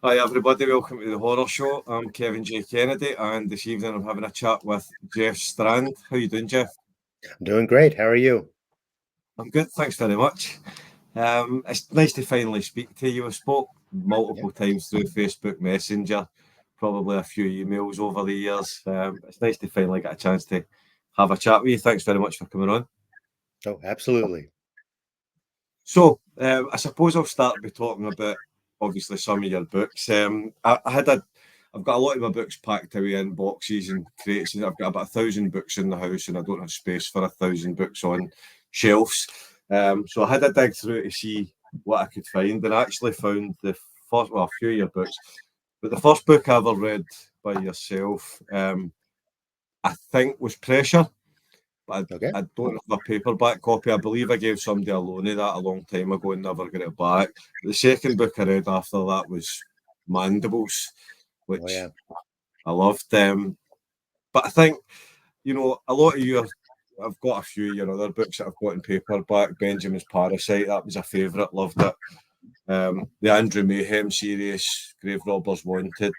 Hi everybody, welcome to the Horror Show. I'm Kevin J. Kennedy, and this evening I'm having a chat with Jeff Strand. How you doing, Jeff? I'm doing great. How are you? I'm good, thanks very much. It's nice to finally speak to you. I spoke Yeah. multiple times through Facebook Messenger, probably a few emails over the years. It's nice to finally get a chance to have a chat with you. Thanks very much for coming on. Oh, absolutely. So, I suppose I'll start by talking about obviously some of your books. I've got a lot of my books packed away in boxes and crates, and I've got about 1,000 books in the house, and I don't have space for 1,000 books on shelves. So I had a dig through to see what I could find, and I actually found the first, well, a few of your books, but the first book I ever read by yourself, I think was Pressure. But Okay. I don't have a paperback copy. I believe I gave somebody a loan of that a long time ago and never got it back. The second book I read after that was Mandibles, Oh, which yeah. I loved. But I think, a lot of your, I've got a few of your other books that I've got in paperback. Benjamin's Parasite, that was a favourite, loved it. The Andrew Mayhem series, Grave Robbers Wanted.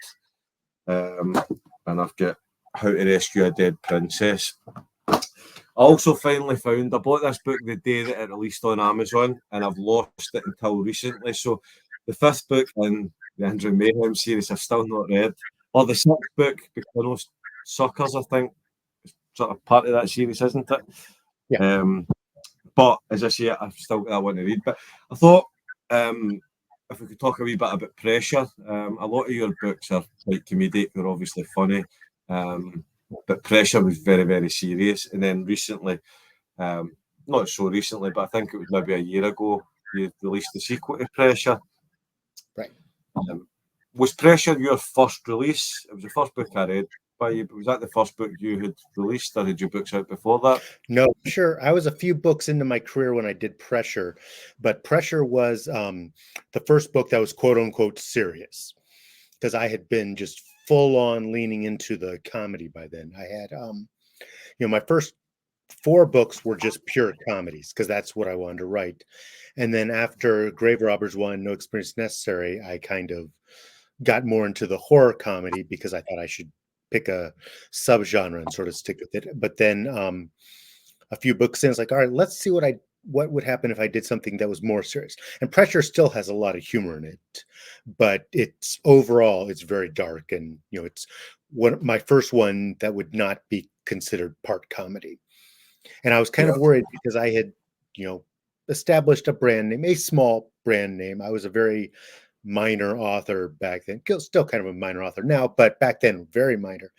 Um, and I've got How to Rescue a Dead Princess. I also finally found I bought this book the day that it released on Amazon, and I've lost it until recently. So the fifth book in the Andrew Mayhem series I've still not read, or the sixth book because I know Suckers, I think, is sort of part of that series, isn't it? Yeah. Um, but as I say, I've still got that one to read. But I thought if we could talk a wee bit about Pressure, a lot of your books are quite comedic. They're obviously funny. Um, but Pressure was very, very serious. And then recently, not so recently, but I think it was maybe a year ago, you released the sequel to Pressure. Right. Um, was Pressure your first release? It was the first book I read by you, but was that the first book you had released, or had your books out before that? No, sure. I was a few books into my career when I did Pressure, but Pressure was the first book that was quote unquote serious because I had been just full on leaning into the comedy by then. I had, my first four books were just pure comedies because that's what I wanted to write. And then after Grave Robbers one, No Experience Necessary, I kind of got more into the horror comedy because I thought I should pick a subgenre and sort of stick with it. But then a few books in, it's like, all right, let's see what would happen if I did something that was more serious. And Pressure still has a lot of humor in it, but it's overall it's very dark, and it's my first one that would not be considered part comedy. And I was kind Yeah. of worried because I had, you know, established a brand name, a small brand name. I was a very minor author back then, still kind of a minor author now, but back then very minor.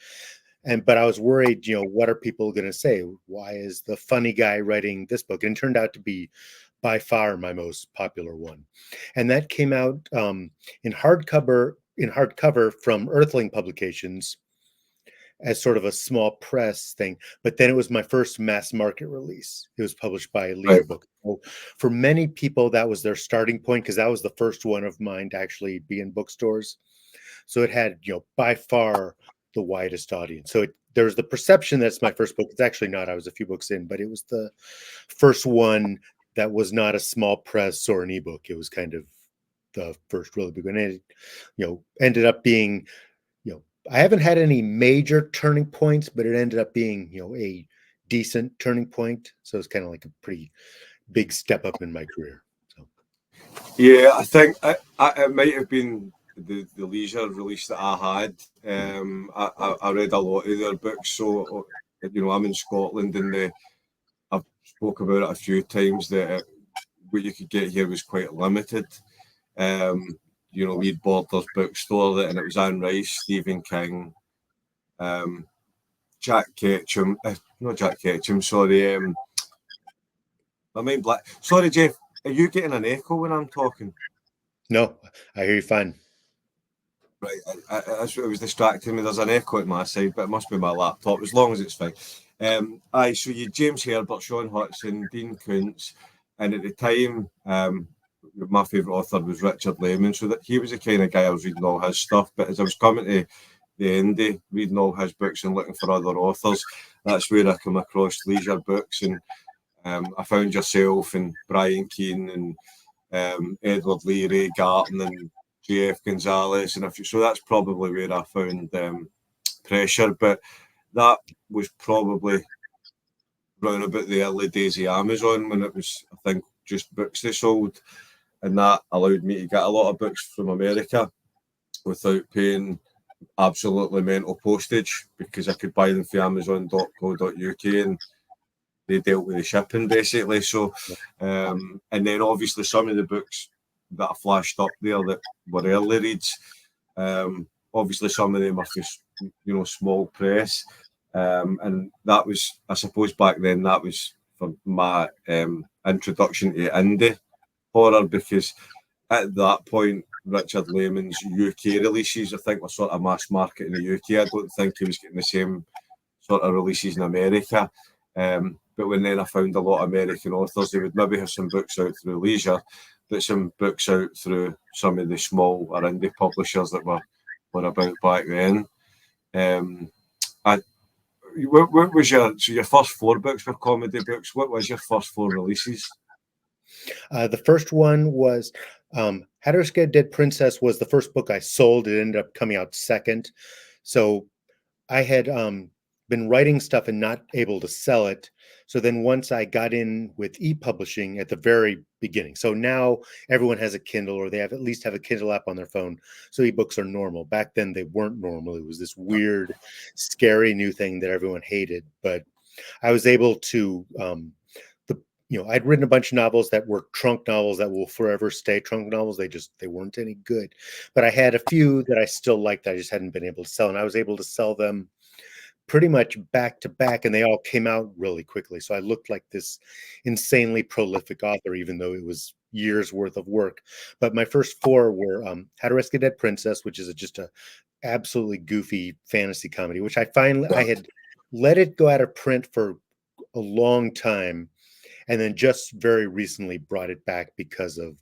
But I was worried, what are people going to say? Why is the funny guy writing this book? And it turned out to be by far my most popular one. And that came out in hardcover from Earthling Publications as sort of a small press thing. But then it was my first mass market release. It was published by Right. Leader Book. So for many people, that was their starting point because that was the first one of mine to actually be in bookstores. So it had, by far the widest audience. So there was the perception that it's my first book. It's actually not. I was a few books in, but it was the first one that was not a small press or an ebook. It was kind of the first really big one. And it, ended up being, I haven't had any major turning points, but it ended up being, a decent turning point. So it's kind of like a pretty big step up in my career. So Yeah, I think it might have been the leisure release that I had. I read a lot of their books, so I'm in Scotland, and I've spoke about it a few times that what you could get here was quite limited. We'd Borders bookstore that, and it was Anne Rice, Stephen King, um, Jack Ketchum, not Jack Ketchum, sorry, I mean Black. Sorry, Jeff, are you getting an echo when I'm talking? no, I hear you fine. Right, it was distracting me. There's an echo at my side, but it must be my laptop. As long as it's fine. So you James Herbert, Sean Hudson, Dean Koontz, and at the time, my favourite author was Richard Lehman. So that he was the kind of guy I was reading all his stuff. But as I was coming to the end of reading all his books and looking for other authors, that's where I come across leisure books, and I found yourself and Brian Keane and Edward Leary, Garton, and B.F. Gonzalez, and so that's probably where I found Pressure. But that was probably round about the early days of Amazon, when it was, I think, just books they sold, and that allowed me to get a lot of books from America without paying absolutely mental postage, because I could buy them from Amazon.co.uk, and they dealt with the shipping basically. So, and then obviously some of the books that I flashed up there that were early reads, obviously some of them are just, small press, and that was, I suppose, back then that was for my introduction to indie horror, because at that point Richard Lehman's UK releases, I think, were sort of mass market in the UK. I don't think he was getting the same sort of releases in America. But when then I found a lot of American authors, they would maybe have some books out through Leisure, but some books out through some of the small or indie publishers that were about back then. What was your first 4 books were comedy books? What was your first 4 releases? The first one was How to Rescue a Dead Princess was the first book I sold. It ended up coming out second. So I had been writing stuff and not able to sell it. So then once I got in with e-publishing at the very beginning, so now everyone has a Kindle, or they have at least have a Kindle app on their phone. So ebooks are normal. Back then they weren't normal. It was this weird, scary new thing that everyone hated. But I was able to, I'd written a bunch of novels that were trunk novels that will forever stay trunk novels. They weren't any good. But I had a few that I still liked that I just hadn't been able to sell. And I was able to sell them pretty much back to back, and they all came out really quickly. So I looked like this insanely prolific author, even though it was years worth of work. But my first 4 were How to Rescue a Dead Princess, which is just a absolutely goofy fantasy comedy, which I had let it go out of print for a long time, and then just very recently brought it back because of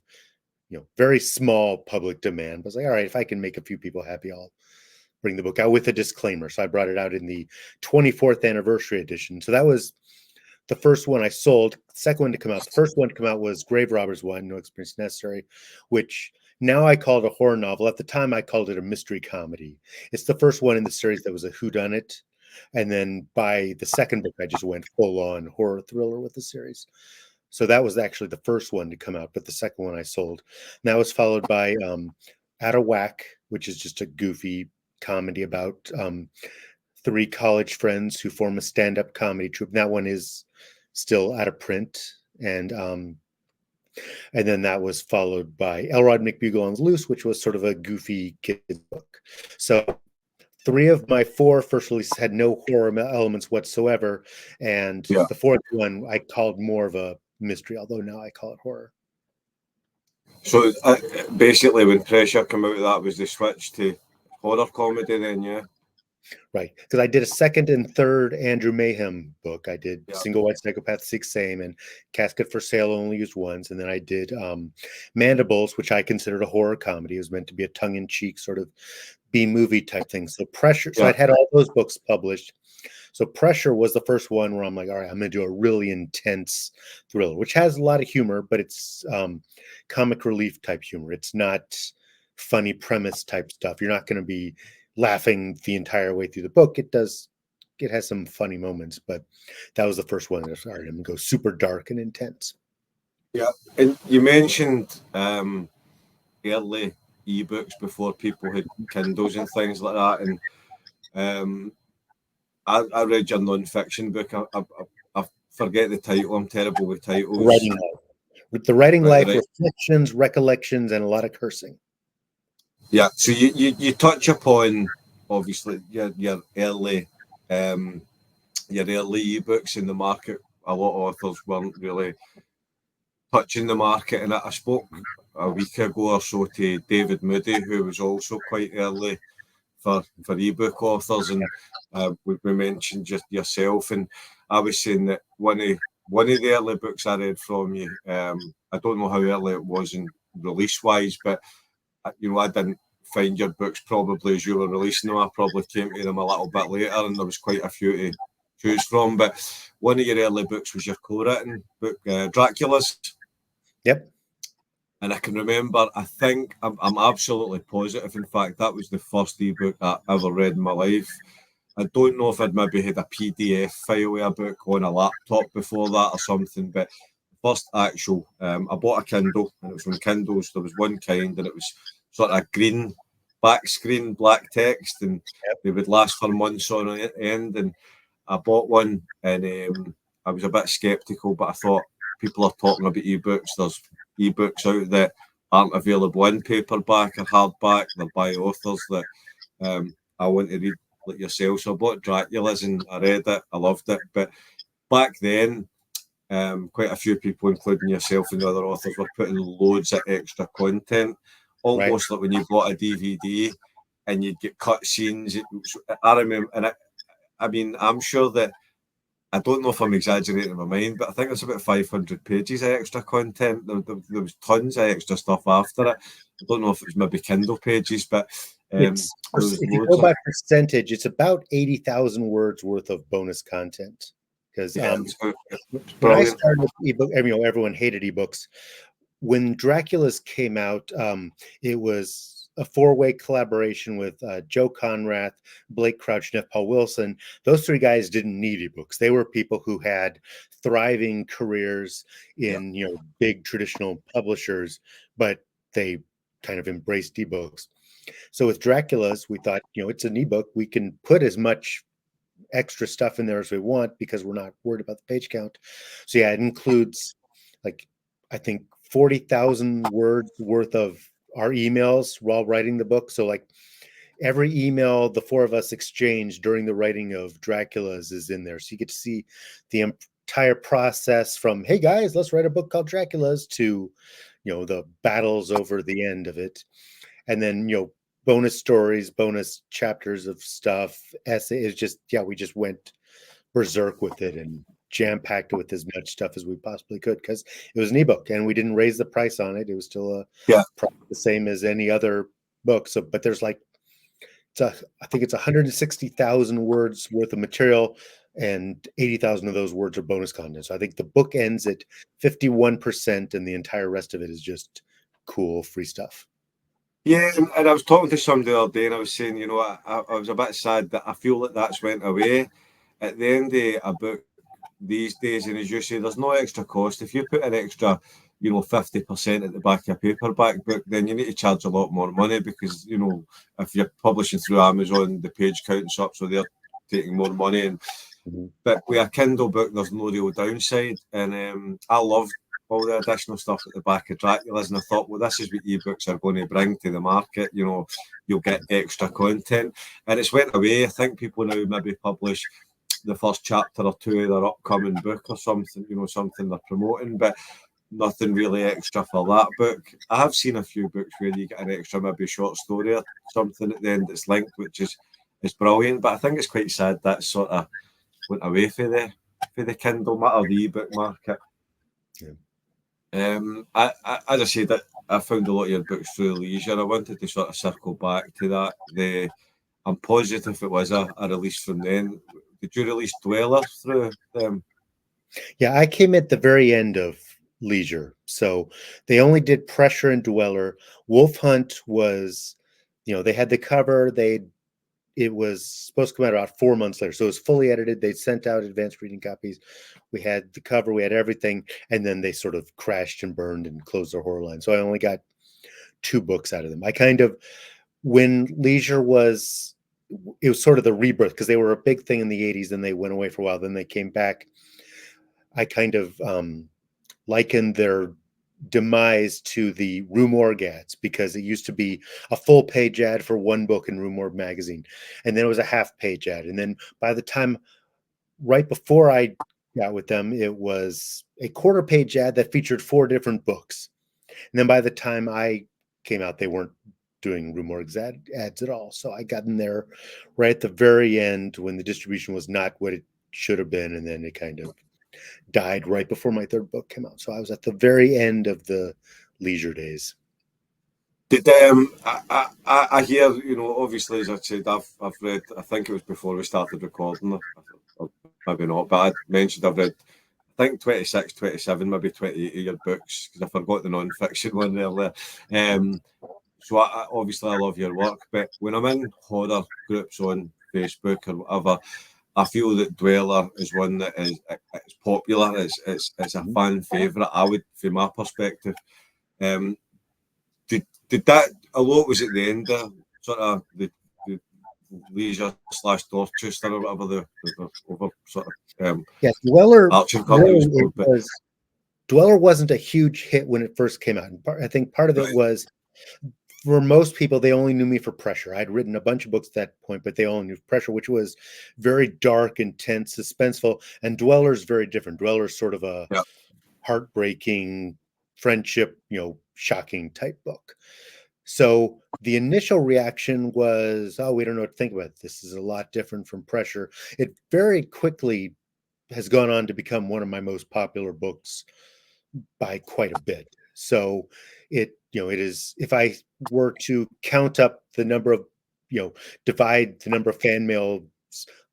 very small public demand. I was like, all right, if I can make a few people happy, I'll bring the book out with a disclaimer. So I brought it out in the 24th anniversary edition. So that was the first one I sold. Second one to come out. The first one to come out was Grave Robbers 1, No Experience Necessary, which now I call it a horror novel. At the time, I called it a mystery comedy. It's the first one in the series that was a whodunit. And then by the second book, I just went full-on horror thriller with the series. So that was actually the first one to come out, but the second one I sold. And that was followed by Out of Whack, which is just a goofy comedy about 3 college friends who form a stand-up comedy troupe. That one is still out of print, and then that was followed by Elrod McBugle on Loose, which was sort of a goofy kid book. So 3 of my 4 first releases had no horror elements whatsoever, and the 4th one I called more of a mystery, although now I call it horror. So basically, when Pressure came out, that was the switch to horror comedy then, yeah? Right, because I did a second and third Andrew Mayhem book. I did Single White Psychopath Seeks Same and Casket for Sale Only Used Once. And then I did Mandibles, which I considered a horror comedy. It was meant to be a tongue-in-cheek sort of B-movie type thing. So Pressure, so I'd had all those books published. So Pressure was the first one where I'm like, all right, I'm going to do a really intense thriller, which has a lot of humor, but it's comic relief type humor. It's not funny premise type stuff. You're not going to be laughing the entire way through the book. It has some funny moments, but that was the first one. All right, I'm going to go super dark and intense. Yeah, and you mentioned early ebooks before people had Kindles and things like that, and I read your non-fiction book. I forget the title. I'm terrible with titles. Writing Life. With the Writing Life, reflections, recollections, and a lot of cursing. Yeah, so you touch upon obviously your early ebooks in the market. A lot of authors weren't really touching the market, and I spoke a week ago or so to David Moody, who was also quite early for ebook authors, and we mentioned just yourself, and I was saying that one of the early books I read from you, I don't know how early it was in release wise, but I didn't find your books probably as you were releasing them. I probably came to them a little bit later, and there was quite a few to choose from. But one of your early books was your co-written book, Dracula's. Yep. And I can remember, I think, I'm absolutely positive, in fact, that was the first ebook I ever read in my life. I don't know if I'd maybe had a PDF file of a book on a laptop before that or something, but first actual, I bought a Kindle, and it was from Kindles. There was one kind, and it was sort of green back screen, black text, and they would last for months on end. And I bought one, and I was a bit skeptical, but I thought people are talking about ebooks. There's ebooks out that aren't available in paperback or hardback. They're by authors that I want to read like yourself. So I bought Dracula's and I read it. I loved it. But back then, quite a few people, including yourself and the other authors, were putting loads of extra content, almost like when you bought a DVD and you'd get cut scenes. I remember, and I mean, I'm sure that, I don't know if I'm exaggerating in my mind, but I think it's about 500 pages of extra content. There was tons of extra stuff after it. I don't know if it was maybe Kindle pages, but if you go by percentage, it's about 80,000 words worth of bonus content. Because when I started with ebook, everyone hated ebooks. When Dracula's came out, it was a 4-way collaboration with Joe Conrath, Blake Crouch, and F. Paul Wilson. Those 3 guys didn't need ebooks. They were people who had thriving careers in big traditional publishers, but they kind of embraced ebooks. So with Dracula's, we thought, it's an ebook. We can put as much extra stuff in there as we want because we're not worried about the page count. So yeah, it includes I think 40,000 words worth of our emails while writing the book. So every email the 4 of us exchanged during the writing of Dracula's is in there. So you get to see the entire process from, hey guys, let's write a book called Dracula's, to, the battles over the end of it. And then, bonus stories, bonus chapters of stuff, essays. We just went berserk with it and jam-packed it with as much stuff as we possibly could because it was an ebook and we didn't raise the price on it. It was still the same as any other book. So, but there's I think it's 160,000 words worth of material, and 80,000 of those words are bonus content. So I think the book ends at 51%, and the entire rest of it is just cool free stuff. Yeah, and I was talking to somebody the other day, and I was saying, I was a bit sad that I feel like that's went away. At the end of a book these days, and as you say, there's no extra cost. If you put an extra, 50% at the back of a paperback book, then you need to charge a lot more money because, if you're publishing through Amazon, the page counts up, so they're taking more money. And but with a Kindle book, there's no real downside. And I loved all the additional stuff at the back of Dracula's, and I thought, well, this is what ebooks are going to bring to the market. You'll get extra content, and it's went away. I think people now maybe publish the first chapter or 2 of their upcoming book or something, something they're promoting, but nothing really extra for that book. I have seen a few books where you get an extra, maybe short story or something at the end that's linked, which is brilliant. But I think it's quite sad that sort of went away for the Kindle or the ebook market. I as I said, that I found a lot of your books through Leisure. I wanted to sort of circle back to that. I'm positive it was a release from then. Did you release Dweller through them? Yeah, I came at the very end of Leisure. So they only did Pressure and Dweller. Wolf Hunt was, they had the cover. It was supposed to come out about 4 months later. So it was fully edited. They sent out advanced reading copies. We had the cover, we had everything. And then they sort of crashed and burned and closed their horror line. So I only got 2 books out of them. When Leisure it was sort of the rebirth because they were a big thing in the 80s, then they went away for a while, then they came back. I kind of likened their demise to the Rue Morgue ads because it used to be a full page ad for one book in Rue Morgue magazine, and then it was a half page ad, and then by the time right before I got with them, it was a quarter page ad that featured 4 different books, and then by the time I came out, they weren't doing Rue Morgue ads at all. So I got in there right at the very end when the distribution was not what it should have been, and then it kind of died right before my 3rd book came out. So I was at the very end of the Leisure days. Did I hear, obviously, as I said, I've read, I think it was before we started recording, or maybe not, but I mentioned I've read, I think 26, 27, maybe 28 of your books, because I forgot the non-fiction one there. So obviously I love your work, but when I'm in horror groups on Facebook or whatever, I feel that Dweller is one that it's popular. It's a fan favourite. I would, from my perspective, did that a lot was at the end there, sort of the Leisure / Dorchester or whatever the over sort of Dweller. Arching company was called, but Dweller wasn't a huge hit when it first came out. And I think part of it was, for most people, they only knew me for Pressure. I'd written a bunch of books at that point, but they only knew Pressure, which was very dark, intense, suspenseful. And Dweller's very different. Dweller's sort of a heartbreaking friendship, shocking type book. So the initial reaction was, oh, we don't know what to think about it. This is a lot different from Pressure. It very quickly has gone on to become one of my most popular books by quite a bit. So it is, if I were to count up the number of, divide the number of fan mail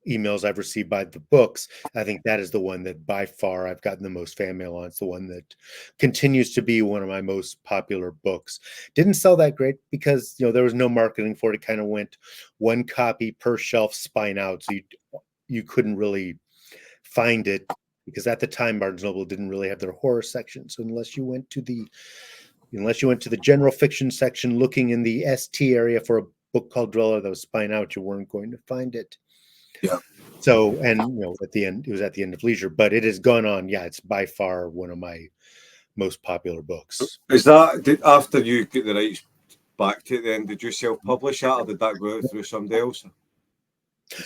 emails I've received by the books, I think that is the one that by far I've gotten the most fan mail on. It's the one that continues to be one of my most popular books. Didn't sell that great because, there was no marketing for it. It kind of went one copy per shelf, spine out. So you couldn't really find it, because at the time Barnes & Noble didn't really have their horror section. So unless you went to the general fiction section looking in the ST area for a book called Dweller that was spine out, you weren't going to find it. Yeah. So, and at the end, it was at the end of Leisure, but it has gone on. Yeah, it's by far one of my most popular books. Is that after you get the rights back to it? Then did you self-publish that, or did that go out through somebody else?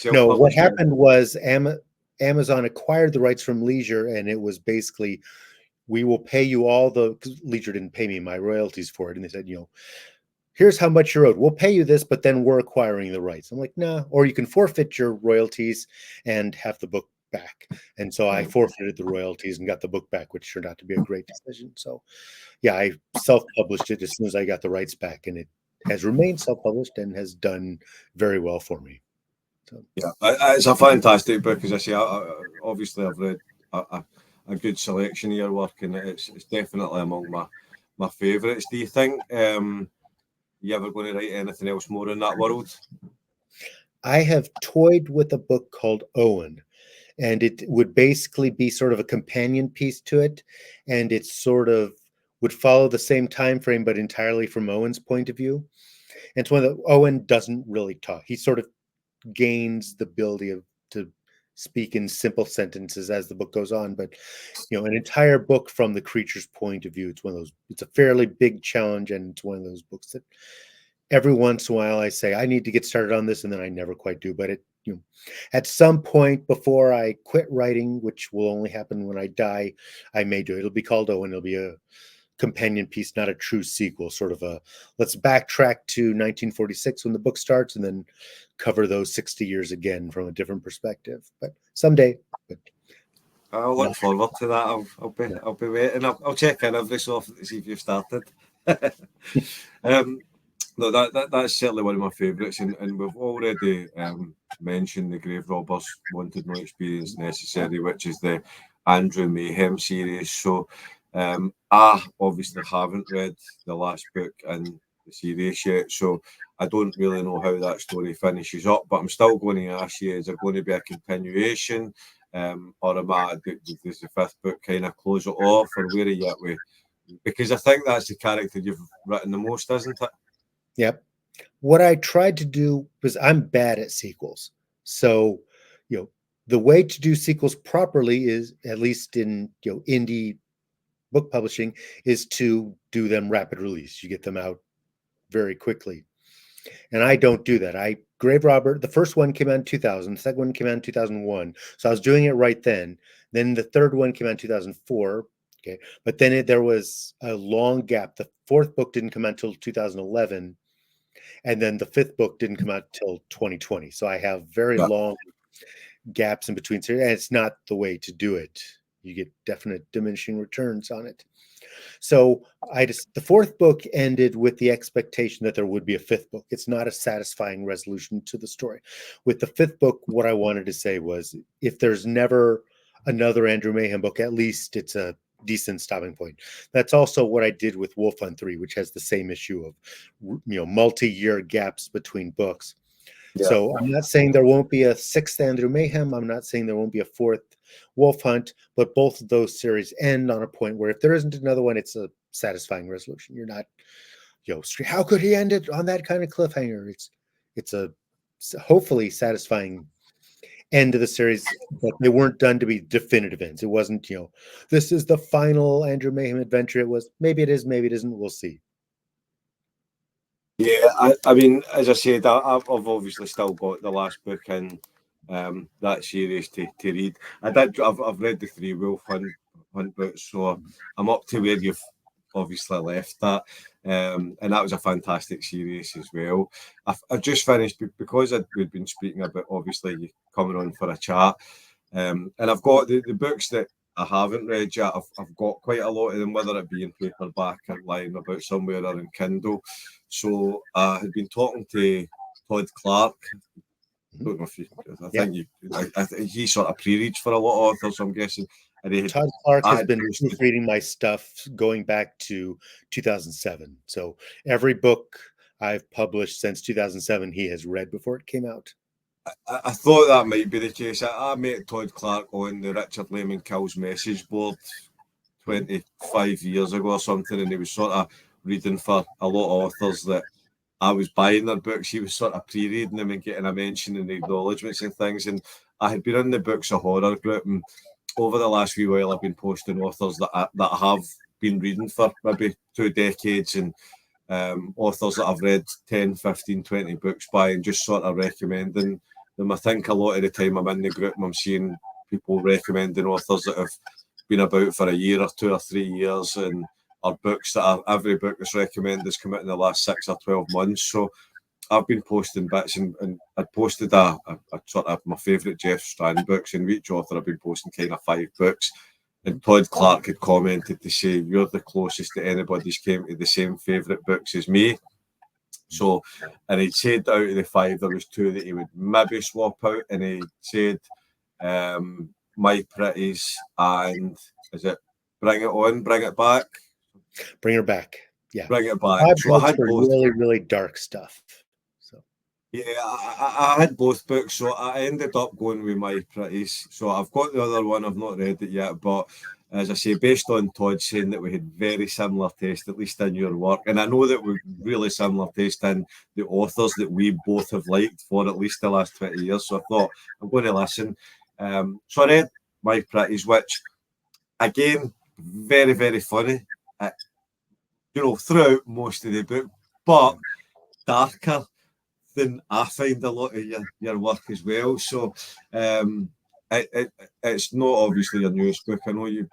No, what happened was Amazon acquired the rights from Leisure, and it was basically, we will pay you all Leisure didn't pay me my royalties for it. And they said, here's how much you're owed. We'll pay you this, but then we're acquiring the rights. I'm like, nah, or you can forfeit your royalties and have the book back. And so I forfeited the royalties and got the book back, which turned out to be a great decision. So yeah, I self-published it as soon as I got the rights back, and it has remained self-published and has done very well for me. So yeah, it's a fantastic book. As I say, obviously I've read a good selection of your work, and it's definitely among my favourites. Do you think you ever going to write anything else more in that world? I have toyed with a book called Owen, and it would basically be sort of a companion piece to it, and it sort of would follow the same time frame, but entirely from Owen's point of view. And it's one that Owen doesn't really talk. He sort of gains the ability to speak in simple sentences as the book goes on, but an entire book from the creature's point of view. It's a fairly big challenge, and it's one of those books that every once in a while I say I need to get started on this, and then I never quite do. But at some point before I quit writing, which will only happen when I die, I may do it. It'll be called Owen. It'll be a companion piece, not a true sequel, sort of let's backtrack to 1946 when the book starts and then cover those 60 years again from a different perspective. But someday. I'll look forward to that. I'll be waiting. I'll check in every so often to see if you've started. No, that's certainly one of my favourites, and we've already mentioned the Grave Robbers Wanted No Experience Necessary, which is the Andrew Mayhem series. So I obviously haven't read the last book in the series yet, so I don't really know how that story finishes up, but I'm still going to ask you, is there going to be a continuation, or does the fifth book kind of close it off, or where are you at with? Because I think that's the character you've written the most, isn't it? Yep. What I tried to do was, I'm bad at sequels. So, the way to do sequels properly is, at least in indie book publishing, is to do them rapid release. You get them out very quickly. And I don't do that. Grave Robber, the first one came out in 2000, the second one came out in 2001. So I was doing it right then. Then the third one came out in 2004. Okay. But then there was a long gap. The fourth book didn't come out until 2011. And then the fifth book didn't come out till 2020. So I have very long gaps in between. And it's not the way to do it. You get definite diminishing returns on it. So the fourth book ended with the expectation that there would be a fifth book. It's not a satisfying resolution to the story. With the fifth book, what I wanted to say was, if there's never another Andrew Mayhem book, at least it's a decent stopping point. That's also what I did with Wolf Hunt 3, which has the same issue of, multi-year gaps between books. Yeah. So I'm not saying there won't be a 6th Andrew Mayhem. I'm not saying there won't be a 4th Wolf Hunt, but both of those series end on a point where if there isn't another one, it's a satisfying resolution. You're not, how could he end it on that kind of cliffhanger? It's a hopefully satisfying end of the series, but they weren't done to be definitive ends. It wasn't, this is the final Andrew Mayhem adventure. It was, maybe it is, maybe it isn't. We'll see. Yeah, I mean, as I said, I've obviously still got the last book in that series to read. I've read the 3 Wolf Hunt books, so I'm up to where you've obviously left that, and that was a fantastic series as well. I've just finished, because we'd been speaking about obviously you coming on for a chat, and I've got the books that I haven't read yet. I've got quite a lot of them, whether it be in paperback or lying about somewhere or in Kindle. So I had been talking to Todd Clark. I don't know if I think he sort of pre-reads for a lot of authors, so I'm guessing. And Todd Clark has been proofreading my stuff going back to 2007. So every book I've published since 2007, he has read before it came out. I thought that might be the case. I met Todd Clark on the Richard Lehman Kills message board 25 years ago or something, and he was sort of reading for a lot of authors that I was buying their books. He was sort of pre-reading them and getting a mention and acknowledgements and things. And I had been in the Books of Horror group, and over the last few while I've been posting authors that I have been reading for maybe 2 decades, and authors that I've read 10, 15, 20 books by, and just sort of recommending them. I think a lot of the time I'm in the group and I'm seeing people recommending authors that have been about for a year or 2 or 3 years, and are books that every book that's recommended has come out in the last 6 or 12 months. So I've been posting bits, and I posted a sort of my favourite Jeff Strand books, and each author I've been posting kind of 5 books. And Todd Clark had commented to say, you're the closest that anybody's came to the same favourite books as me. So, and he said out of the 5, there was 2 that he would maybe swap out, and he said My Pretties and, is it Bring It On, Bring It Back? Bring Her Back. Yeah. Bring It Back. So I had both. Really, really dark stuff. So yeah, I had both books, so I ended up going with My Pretties. So I've got the other one, I've not read it yet, but as I say, based on Todd saying that we had very similar taste, at least in your work, and I know that we've really similar taste in the authors that we both have liked for at least the last 20 years. So I thought, I'm going to listen. So I read My Pretties, which, again, very, very funny, throughout most of the book, but darker than I find a lot of your work as well. So it's not obviously your newest book. I know you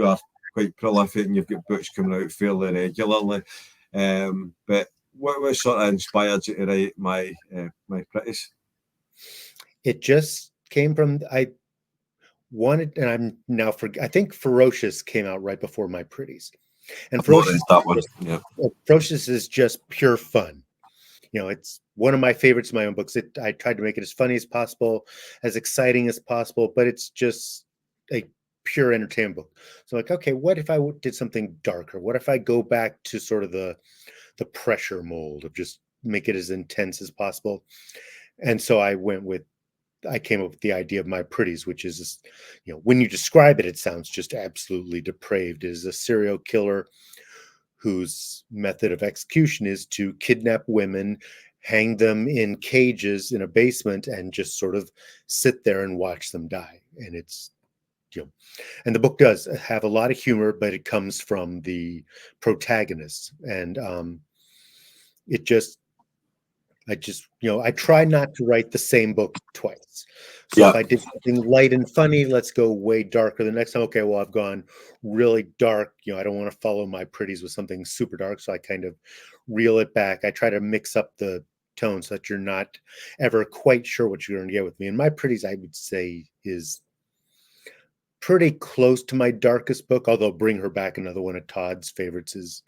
are quite prolific and you've got books coming out fairly regularly. But what sort of inspired you to write My Pretties? It just came from, I wanted, and I'm now I think Ferocious came out right before My Pretties. And Ferocious, that one. Yeah. Ferocious is just pure fun. It's one of my favorites in my own books. I tried to make it as funny as possible, as exciting as possible, but it's just a pure entertainment book. So like, okay, what if I did something darker? What if I go back to sort of the pressure mold of just make it as intense as possible? And so I came up with the idea of My Pretties, which is, when you describe it, it sounds just absolutely depraved. It is a serial killer whose method of execution is to kidnap women, hang them in cages in a basement, and just sort of sit there and watch them die. And it's, and the book does have a lot of humor, but it comes from the protagonist. And I try not to write the same book twice. So if I did something light and funny, let's go way darker the next time. Okay, well, I've gone really dark. I don't want to follow My Pretties with something super dark. So I kind of reel it back. I try to mix up the tone so that you're not ever quite sure what you're going to get with me. And My Pretties, I would say, is pretty close to my darkest book, although Bring Her Back, another one of Todd's favorites, is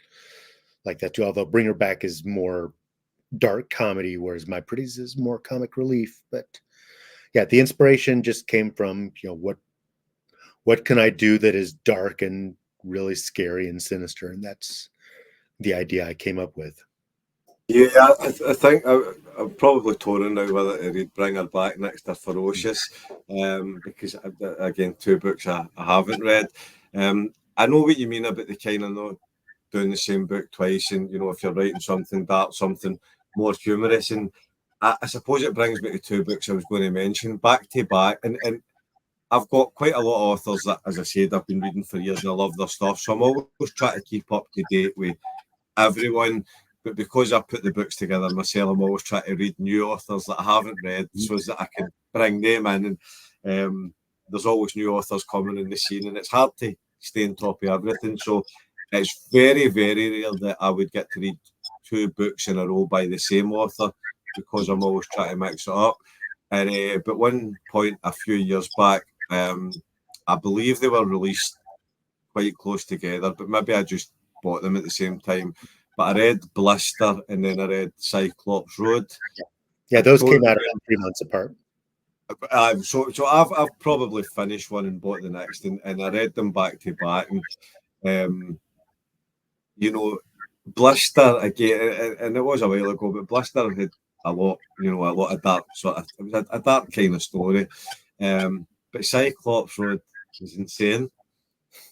like that too. Although Bring Her Back is more dark comedy, whereas My Pretties is more comic relief. But yeah, the inspiration just came from, what can I do that is dark and really scary and sinister? And that's the idea I came up with. Yeah, I think I'm probably torn now whether to read Bring Her Back next to Ferocious, because again, two books I haven't read. I know what you mean about the kind of not doing the same book twice, and if you're writing something dark, something more humorous, and I suppose it brings me to two books I was going to mention back to back, and I've got quite a lot of authors that, as I said, I've been reading for years and I love their stuff, so I'm always trying to keep up to date with everyone. But because I put the books together myself, I'm always trying to read new authors that I haven't read so that I can bring them in. And there's always new authors coming in the scene, and it's hard to stay on top of everything. So it's very, very rare that I would get to read two books in a row by the same author because I'm always trying to mix it up. And but one point a few years back, I believe they were released quite close together, but maybe I just bought them at the same time. But I read Blister and then I read Cyclops Road. Yeah, those came out about 3 months apart. So I've probably finished one and bought the next, and I read them back to back. And Blister again, and it was a while ago, but Blister had a lot of dark it was a dark kind of story. But Cyclops Road was insane.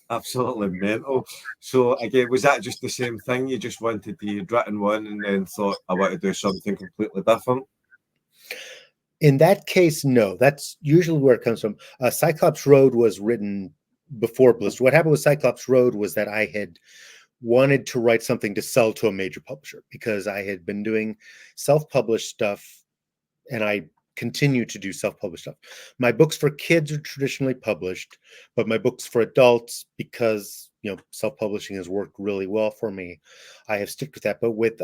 Absolutely mental. So again, was that just the same thing? You just wanted to, you'd written one and then thought, I want to do something completely different? In that case, no. That's usually where it comes from. Cyclops Road was written before Blister. What happened with Cyclops Road was that I had wanted to write something to sell to a major publisher because I had been doing self-published stuff, and I continue to do self-published stuff. My books for kids are traditionally published, but my books for adults, because self-publishing has worked really well for me, I have stuck with that. But with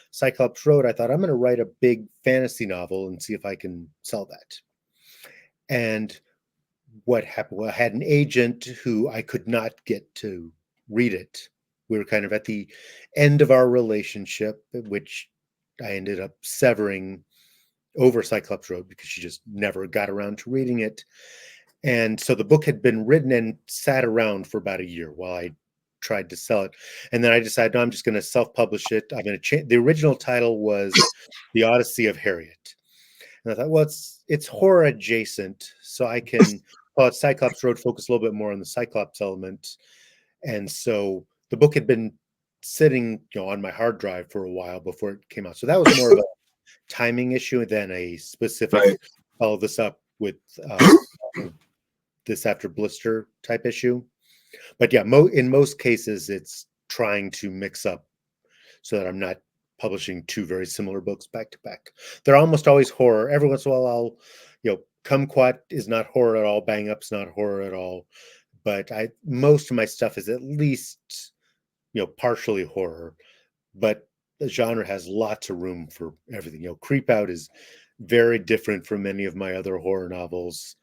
Cyclops Road, I thought I'm going to write a big fantasy novel and see if I can sell that. And what happened? Well, I had an agent who I could not get to read it. We were kind of at the end of our relationship, which I ended up severing over Cyclops Road because she just never got around to reading it. And so the book had been written and sat around for about a year while I tried to sell it. And then I decided, no, I'm just going to self-publish it. I'm going to change. The original title was The Odyssey of Harriet. And I thought, well, it's horror adjacent, so I can call it Cyclops Road, focus a little bit more on the Cyclops element. And so the book had been sitting, on my hard drive for a while before it came out. So that was more of a timing issue than a specific follow this up with this after Blister type issue. But yeah, in most cases, it's trying to mix up so that I'm not publishing two very similar books back to back. They're almost always horror. Every once in a while, I'll, Kumquat is not horror at all. Bang Up's not horror at all. But most of my stuff is at least, partially horror. But the genre has lots of room for everything. Creep Out is very different from many of my other horror novels.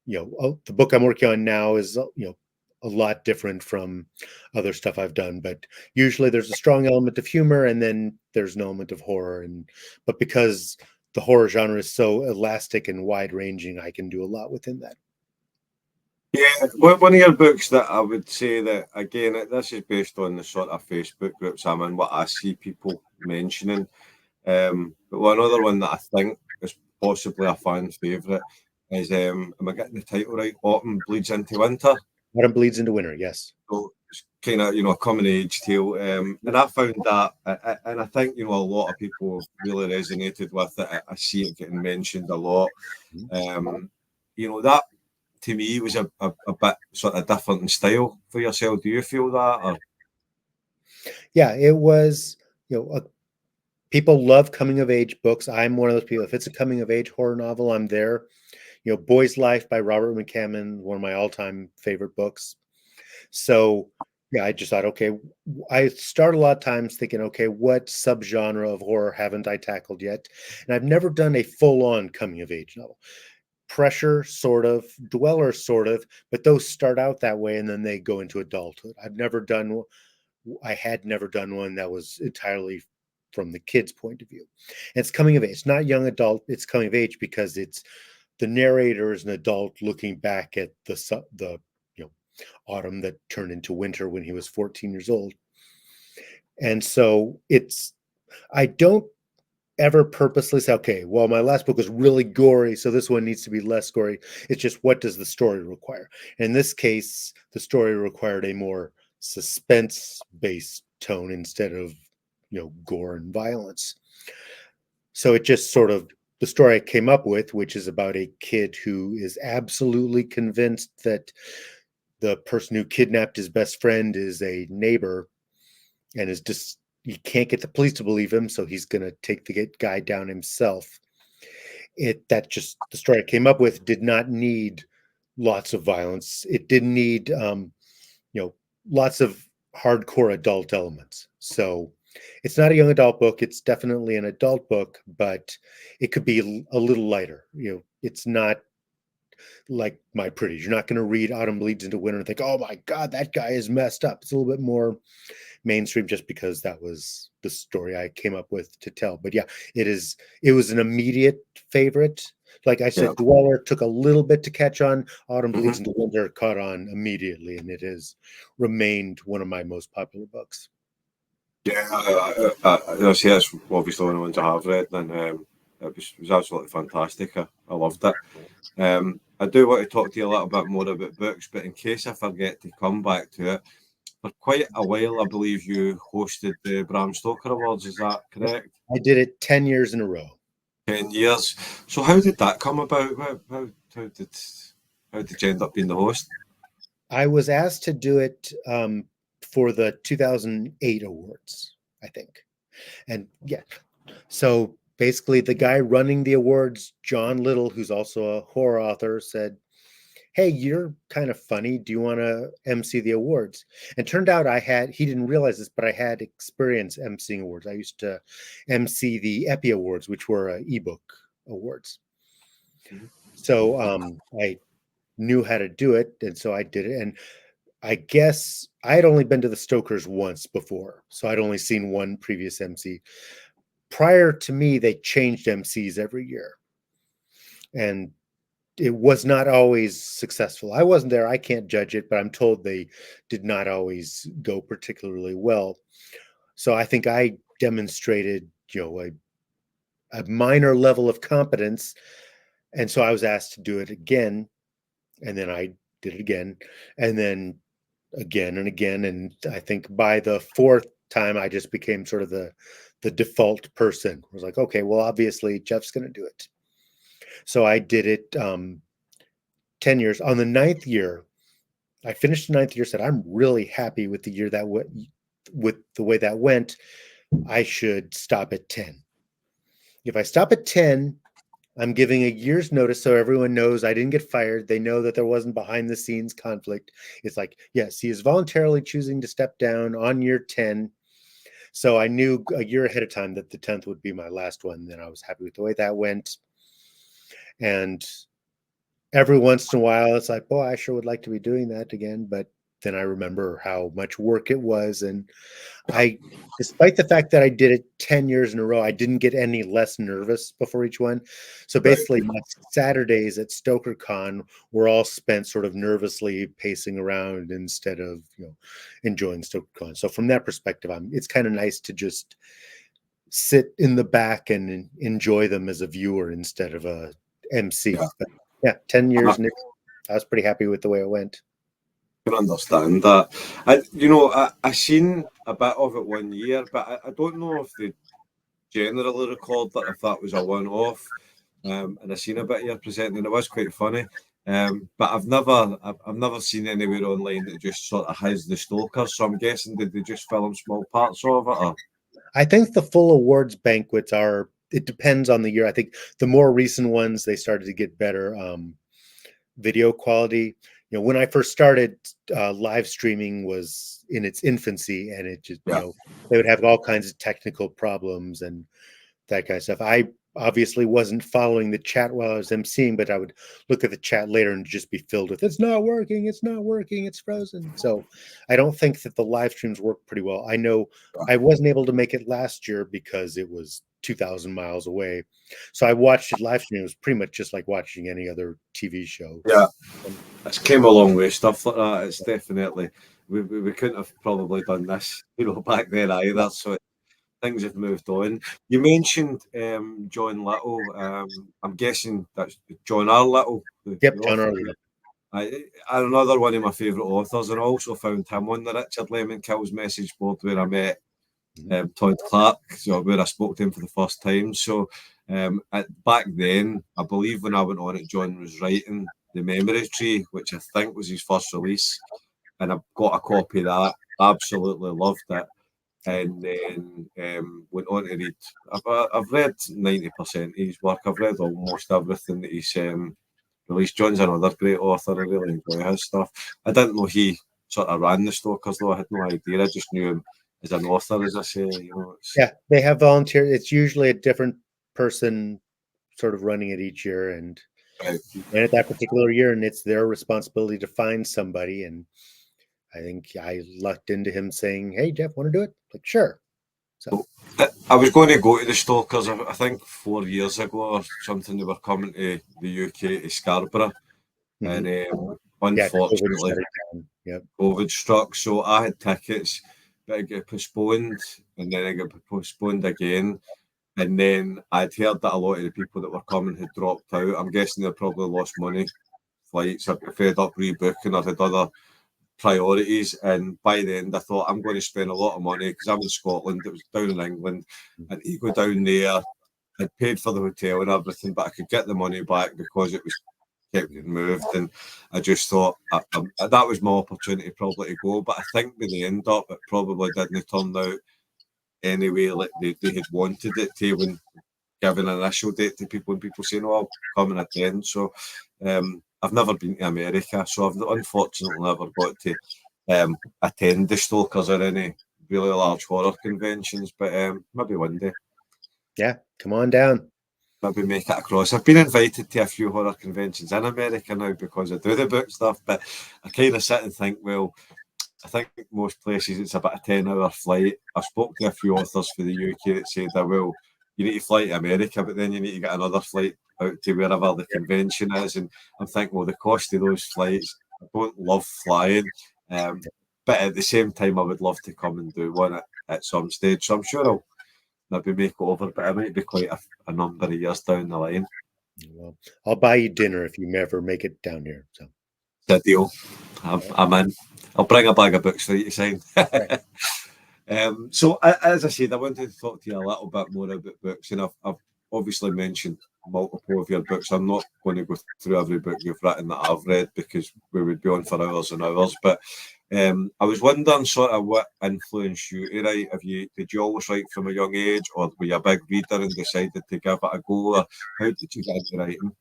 The book I'm working on now is, a lot different from other stuff I've done, but usually there's a strong element of humor and then there's an element of horror. But because the horror genre is so elastic and wide ranging, I can do a lot within that. Yeah, one of your books that I would say that, again, this is based on the sort of Facebook groups I'm in, what I see people mentioning. But one other one that I think is possibly a fan favourite is, am I getting the title right? Autumn Bleeds into Winter. Autumn Bleeds into Winter, yes. So it's kind of, a coming age tale. And I found that, and I think, a lot of people really resonated with it. I see it getting mentioned a lot. That to me was a bit sort of different in style for yourself. Do you feel that? Or? Yeah, it was, people love coming of age books. I'm one of those people. If it's a coming of age horror novel, I'm there. Boy's Life by Robert McCammon, one of my all-time favorite books. So yeah, I just thought, okay, I start a lot of times thinking, okay, what subgenre of horror haven't I tackled yet? And I've never done a full-on coming of age novel. Pressure, sort of, Dweller, sort of, but those start out that way and then they go into adulthood. I had never done one that was entirely from the kid's point of view. And it's coming of age. It's not young adult, it's coming of age because it's the narrator is an adult looking back at the autumn that turned into winter when he was 14 years old. And so I don't ever purposely say, okay, well, my last book was really gory, so this one needs to be less gory. It's just, what does the story require? In this case, the story required a more suspense-based tone instead of, gore and violence. So it just sort of, the story I came up with, which is about a kid who is absolutely convinced that the person who kidnapped his best friend is a neighbor, and is just, you can't get the police to believe him, so he's going to take the guy down himself. The story I came up with did not need lots of violence. It didn't need, lots of hardcore adult elements. So it's not a young adult book. It's definitely an adult book, but it could be a little lighter. It's not like My Pretties. You're not going to read Autumn Bleeds into Winter and think, oh my God, that guy is messed up. It's a little bit more mainstream just because that was the story I came up with to tell. But yeah, it was an immediate favorite. Like I said, Dweller took a little bit to catch on. Autumn Bleeds into Winter caught on immediately, and it has remained one of my most popular books. Yeah, I say it's obviously one of the ones I have read, and it was absolutely fantastic. I loved it. I do want to talk to you a little bit more about books, but in case I forget to come back to it, for quite a while, I believe you hosted the Bram Stoker Awards. Is that correct? I did it 10 years in a row. 10 years. So how did that come about? How did you end up being the host? I was asked to do it for the 2008 awards, I think. And yeah, so basically the guy running the awards, John Little, who's also a horror author, said, hey, you're kind of funny. Do you want to MC the awards? And turned out he didn't realize this, but I had experience MCing awards. I used to MC the Epi Awards, which were ebook awards. So I knew how to do it. And so I did it. And I guess I had only been to the Stokers once before. So I'd only seen one previous MC. Prior to me, they changed MCs every year. And it was not always successful. I wasn't there. I can't judge it, but I'm told they did not always go particularly well. So I think I demonstrated, a minor level of competence. And so I was asked to do it again. And then I did it again. And then again and again. And I think by the fourth time, I just became sort of the default person. I was like, okay, well, obviously Jeff's going to do it. So I did it 10 years. On the 9th year, I finished the 9th year, said, I'm really happy with the year that with the way that went. I should stop at 10. If I stop at 10, I'm giving a year's notice so everyone knows I didn't get fired. They know that there wasn't behind the scenes conflict. It's like, yes, he is voluntarily choosing to step down on year 10. So I knew a year ahead of time that the 10th would be my last one. Then I was happy with the way that went. And every once in a while, it's like, boy, I sure would like to be doing that again. But then I remember how much work it was. And despite the fact that I did it 10 years in a row, I didn't get any less nervous before each one. So basically, my Saturdays at StokerCon were all spent sort of nervously pacing around instead of, enjoying StokerCon. So from that perspective, it's kind of nice to just sit in the back and enjoy them as a viewer instead of a MC. Yeah. But yeah, 10 years. I was pretty happy with the way it went. I can understand that. I seen a bit of it one year, but I don't know if they generally record that, if that was a one-off. And I seen a bit of your presenting, and it was quite funny. But I've never seen anywhere online that just sort of has the Stokers. So I'm guessing, did they just film small parts of it? Or? I think the full awards banquets it depends on the year. I think the more recent ones, they started to get better video quality. When I first started, live streaming was in its infancy, and it just, they would have all kinds of technical problems and that kind of stuff. I obviously wasn't following the chat while I was emceeing, but I would look at the chat later and just be filled with, it's not working, it's frozen. So I don't think that the live streams work pretty well. I know I wasn't able to make it last year because it was 2,000 miles away. So I watched it live stream. It was pretty much just like watching any other TV show. Yeah, it's came a long way. Stuff like that. It's definitely we couldn't have probably done this, back then either. So things have moved on. You mentioned John Little. I'm guessing that's John R. Little, Yep, the John author. Arley. Another one of my favourite authors, and I also found him on the Richard Lemon Kills message board where I met Todd Clark, so where I spoke to him for the first time. So back then, I believe when I went on it, John was writing The Memory Tree, which I think was his first release, and I've got a copy of that. Absolutely loved it. And then went on to read. I've read 90% of his work. I've read almost everything that he's released. John's another great author. I really enjoy his stuff. I didn't know he sort of ran the Stokers, though. I had no idea. I just knew him as an author, as I say. Yeah, they have volunteers. It's usually a different person sort of running it each year, and at that particular year, and it's their responsibility to find somebody. And I think I lucked into him saying, "Hey, Jeff, want to do it?" Like, sure. So I was going to go to the Stokers, I think 4 years ago or something. They were coming to the UK, to Scarborough, and unfortunately, COVID struck. So I had tickets, but it got postponed, and then it got postponed again. And then I'd heard that a lot of the people that were coming had dropped out. I'm guessing they probably lost money, flights, or fed up rebooking, or had other priorities. And by the end, I thought, I'm going to spend a lot of money because I'm in Scotland. It was down in England, and you go down there. I'd paid for the hotel and everything, but I could get the money back because it was kept getting moved. And I just thought that was my opportunity probably to go. But I think when they end up, it probably didn't turn out anyway like they had wanted it to, when giving an initial date to people, and people saying, "Oh, I'll come and attend." So I've never been to America, so I've unfortunately never got to attend the Stokers or any really large horror conventions, but maybe one day. Yeah, come on down. Maybe make it across. I've been invited to a few horror conventions in America now because I do the book stuff, but I kind of sit and think, well, I think most places it's about a 10-hour flight. I spoke to a few authors for the UK that said that, well, you need to fly to America, but then you need to get another flight out to wherever the convention is. And I'm thinking, well, the cost of those flights, I don't love flying, but at the same time, I would love to come and do one at some stage. So I'm sure I'll maybe make it over, but it might be quite a number of years down the line. Well, I'll buy you dinner if you ever make it down here. So it's a deal. I'm in. I'll bring a bag of books for you to sign. So, as I said, I wanted to talk to you a little bit more about books, and I've obviously mentioned multiple of your books. I'm not going to go through every book you've written that I've read because we would be on for hours and hours. But I was wondering sort of what influenced you to write. Did you always write from a young age, or were you a big reader and decided to give it a go, or how did you get into writing?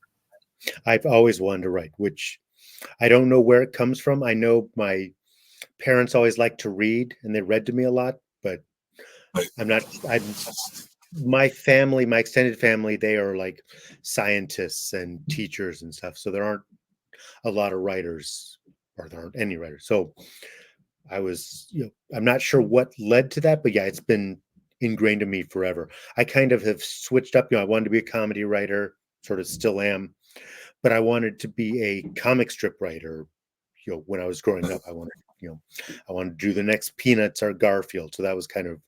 I've always wanted to write, which I don't know where it comes from. I know my parents always liked to read, and they read to me a lot, but my family, my extended family, they are like scientists and teachers and stuff. So there aren't a lot of writers, or there aren't any writers. So I was, I'm not sure what led to that, but yeah, it's been ingrained in me forever. I kind of have switched up. I wanted to be a comedy writer, sort of still am, but I wanted to be a comic strip writer. When I was growing up, I wanted to do the next Peanuts or Garfield. So that was kind of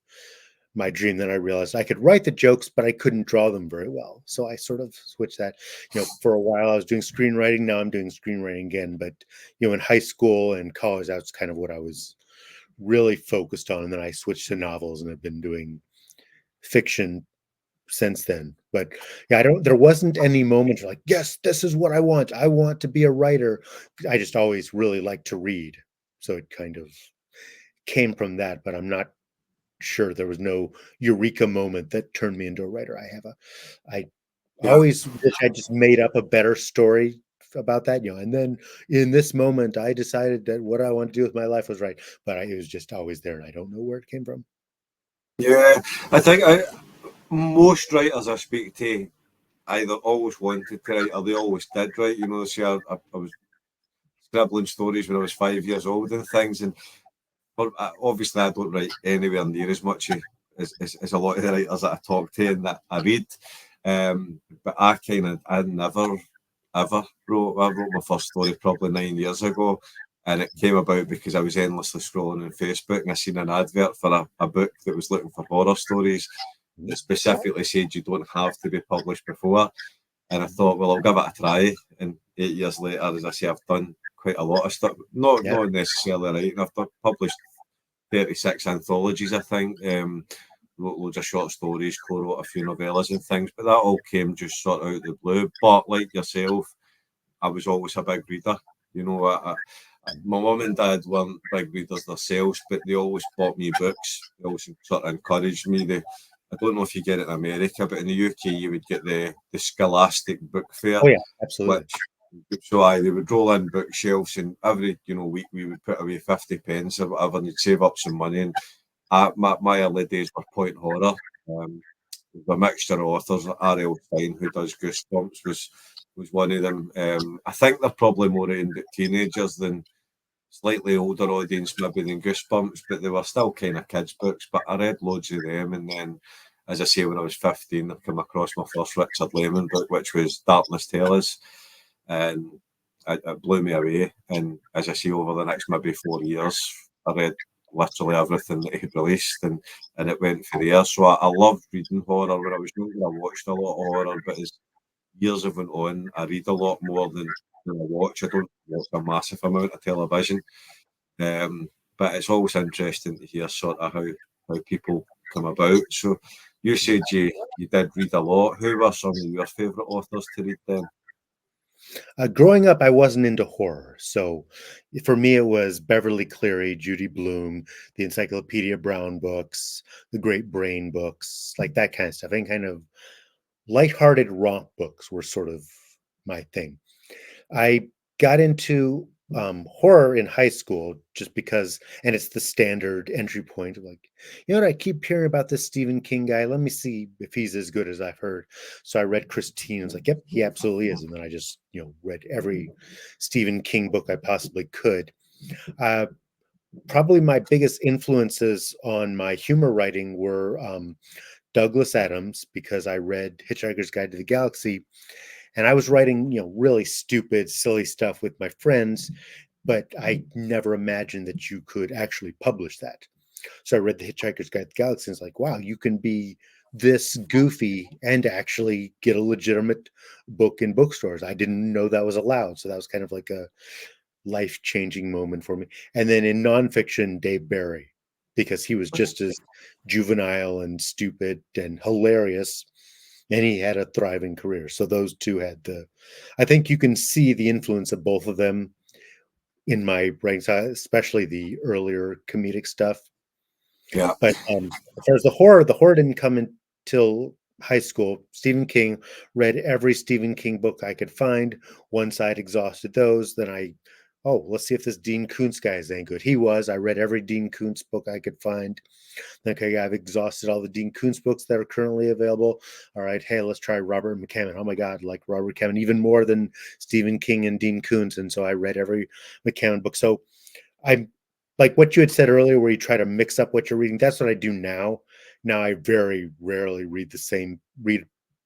my dream. Then I realized I could write the jokes, but I couldn't draw them very well. So I sort of switched that. For a while I was doing screenwriting. Now I'm doing screenwriting again. But in high school and college, that's kind of what I was really focused on. And then I switched to novels, and I've been doing fiction since then. But yeah, there wasn't any moment like, yes, this is what I want. I want to be a writer. I just always really liked to read. So it kind of came from that, but I'm not sure there was no eureka moment that turned me into a writer. I always wish I just made up a better story about that, and then in this moment I decided that what I want to do with my life was right, but it was just always there, and I don't know where it came from. Yeah, I think most writers I speak to either always wanted to write or they always did write. See, I was scribbling stories when I was 5 years old and things, and obviously I don't write anywhere near as much as a lot of the writers that I talk to and that I read. But I never ever wrote. I wrote my first story probably 9 years ago, and it came about because I was endlessly scrolling on Facebook and I seen an advert for a book that was looking for horror stories that specifically said you don't have to be published before. And I thought, well, I'll give it a try. And 8 years later, as I say, I've done quite a lot of stuff. Not necessarily writing. I've published 36 anthologies, I think. Wrote loads of short stories, co-wrote a few novellas and things, but that all came just sort of out of the blue. But like yourself, I was always a big reader. You know, my mum and dad weren't big readers themselves, but they always bought me books. They always sort of encouraged me. I don't know if you get it in America, but in the UK you would get the Scholastic Book Fair. Oh yeah, absolutely. They would roll in bookshelves, and every week we would put away 50 pence or whatever, and you'd save up some money. And my early days were point horror. A mixture of authors. R.L. Stein, who does Goosebumps, was one of them. I think they're probably more aimed at teenagers than slightly older audience maybe than Goosebumps, but they were still kind of kids' books. But I read loads of them, and then, as I say, when I was 15, I came across my first Richard Lehman book, which was Darkness Tell Us, and it blew me away. And as I say, over the next maybe 4 years, I read literally everything that he released, and it went for there. So I loved reading horror. When I was younger, I watched a lot of horror, but as years have went on, I read a lot more than I watch. I don't watch a massive amount of television, but it's always interesting to hear sort of how people come about. So you said you did read a lot. Who were some of your favourite authors to read then? Growing up, I wasn't into horror. So for me, it was Beverly Cleary, Judy Blume, the Encyclopedia Brown books, the Great Brain books, like that kind of stuff. And kind of lighthearted romp books were sort of my thing. I got into horror in high school just because, and it's the standard entry point of like, you know what, I keep hearing about this Stephen King guy. Let me see if he's as good as I've heard. So I read Christine. I was like, yep, he absolutely is. And then I just, read every Stephen King book I possibly could. Probably my biggest influences on my humor writing were Douglas Adams, because I read Hitchhiker's Guide to the Galaxy. And I was writing, really stupid, silly stuff with my friends, but I never imagined that you could actually publish that. So I read The Hitchhiker's Guide to the Galaxy, and it's like, wow, you can be this goofy and actually get a legitimate book in bookstores. I didn't know that was allowed. So that was kind of like a life-changing moment for me. And then in nonfiction, Dave Barry, because he was just as juvenile and stupid and hilarious, and he had a thriving career. So those two had I think you can see the influence of both of them in my ranks, especially the earlier comedic stuff. Yeah. But as far as the horror didn't come until high school. Stephen King, read every Stephen King book I could find. Once I'd exhausted those, then let's see if this Dean Koontz guy is any good. He was. I read every Dean Koontz book I could find. Okay, I've exhausted all the Dean Koontz books that are currently available. All right, hey, let's try Robert McCammon. Oh my God, like Robert McCammon even more than Stephen King and Dean Koontz. And so I read every McCammon book. So I'm like what you had said earlier, where you try to mix up what you're reading. That's what I do now. Now I very rarely read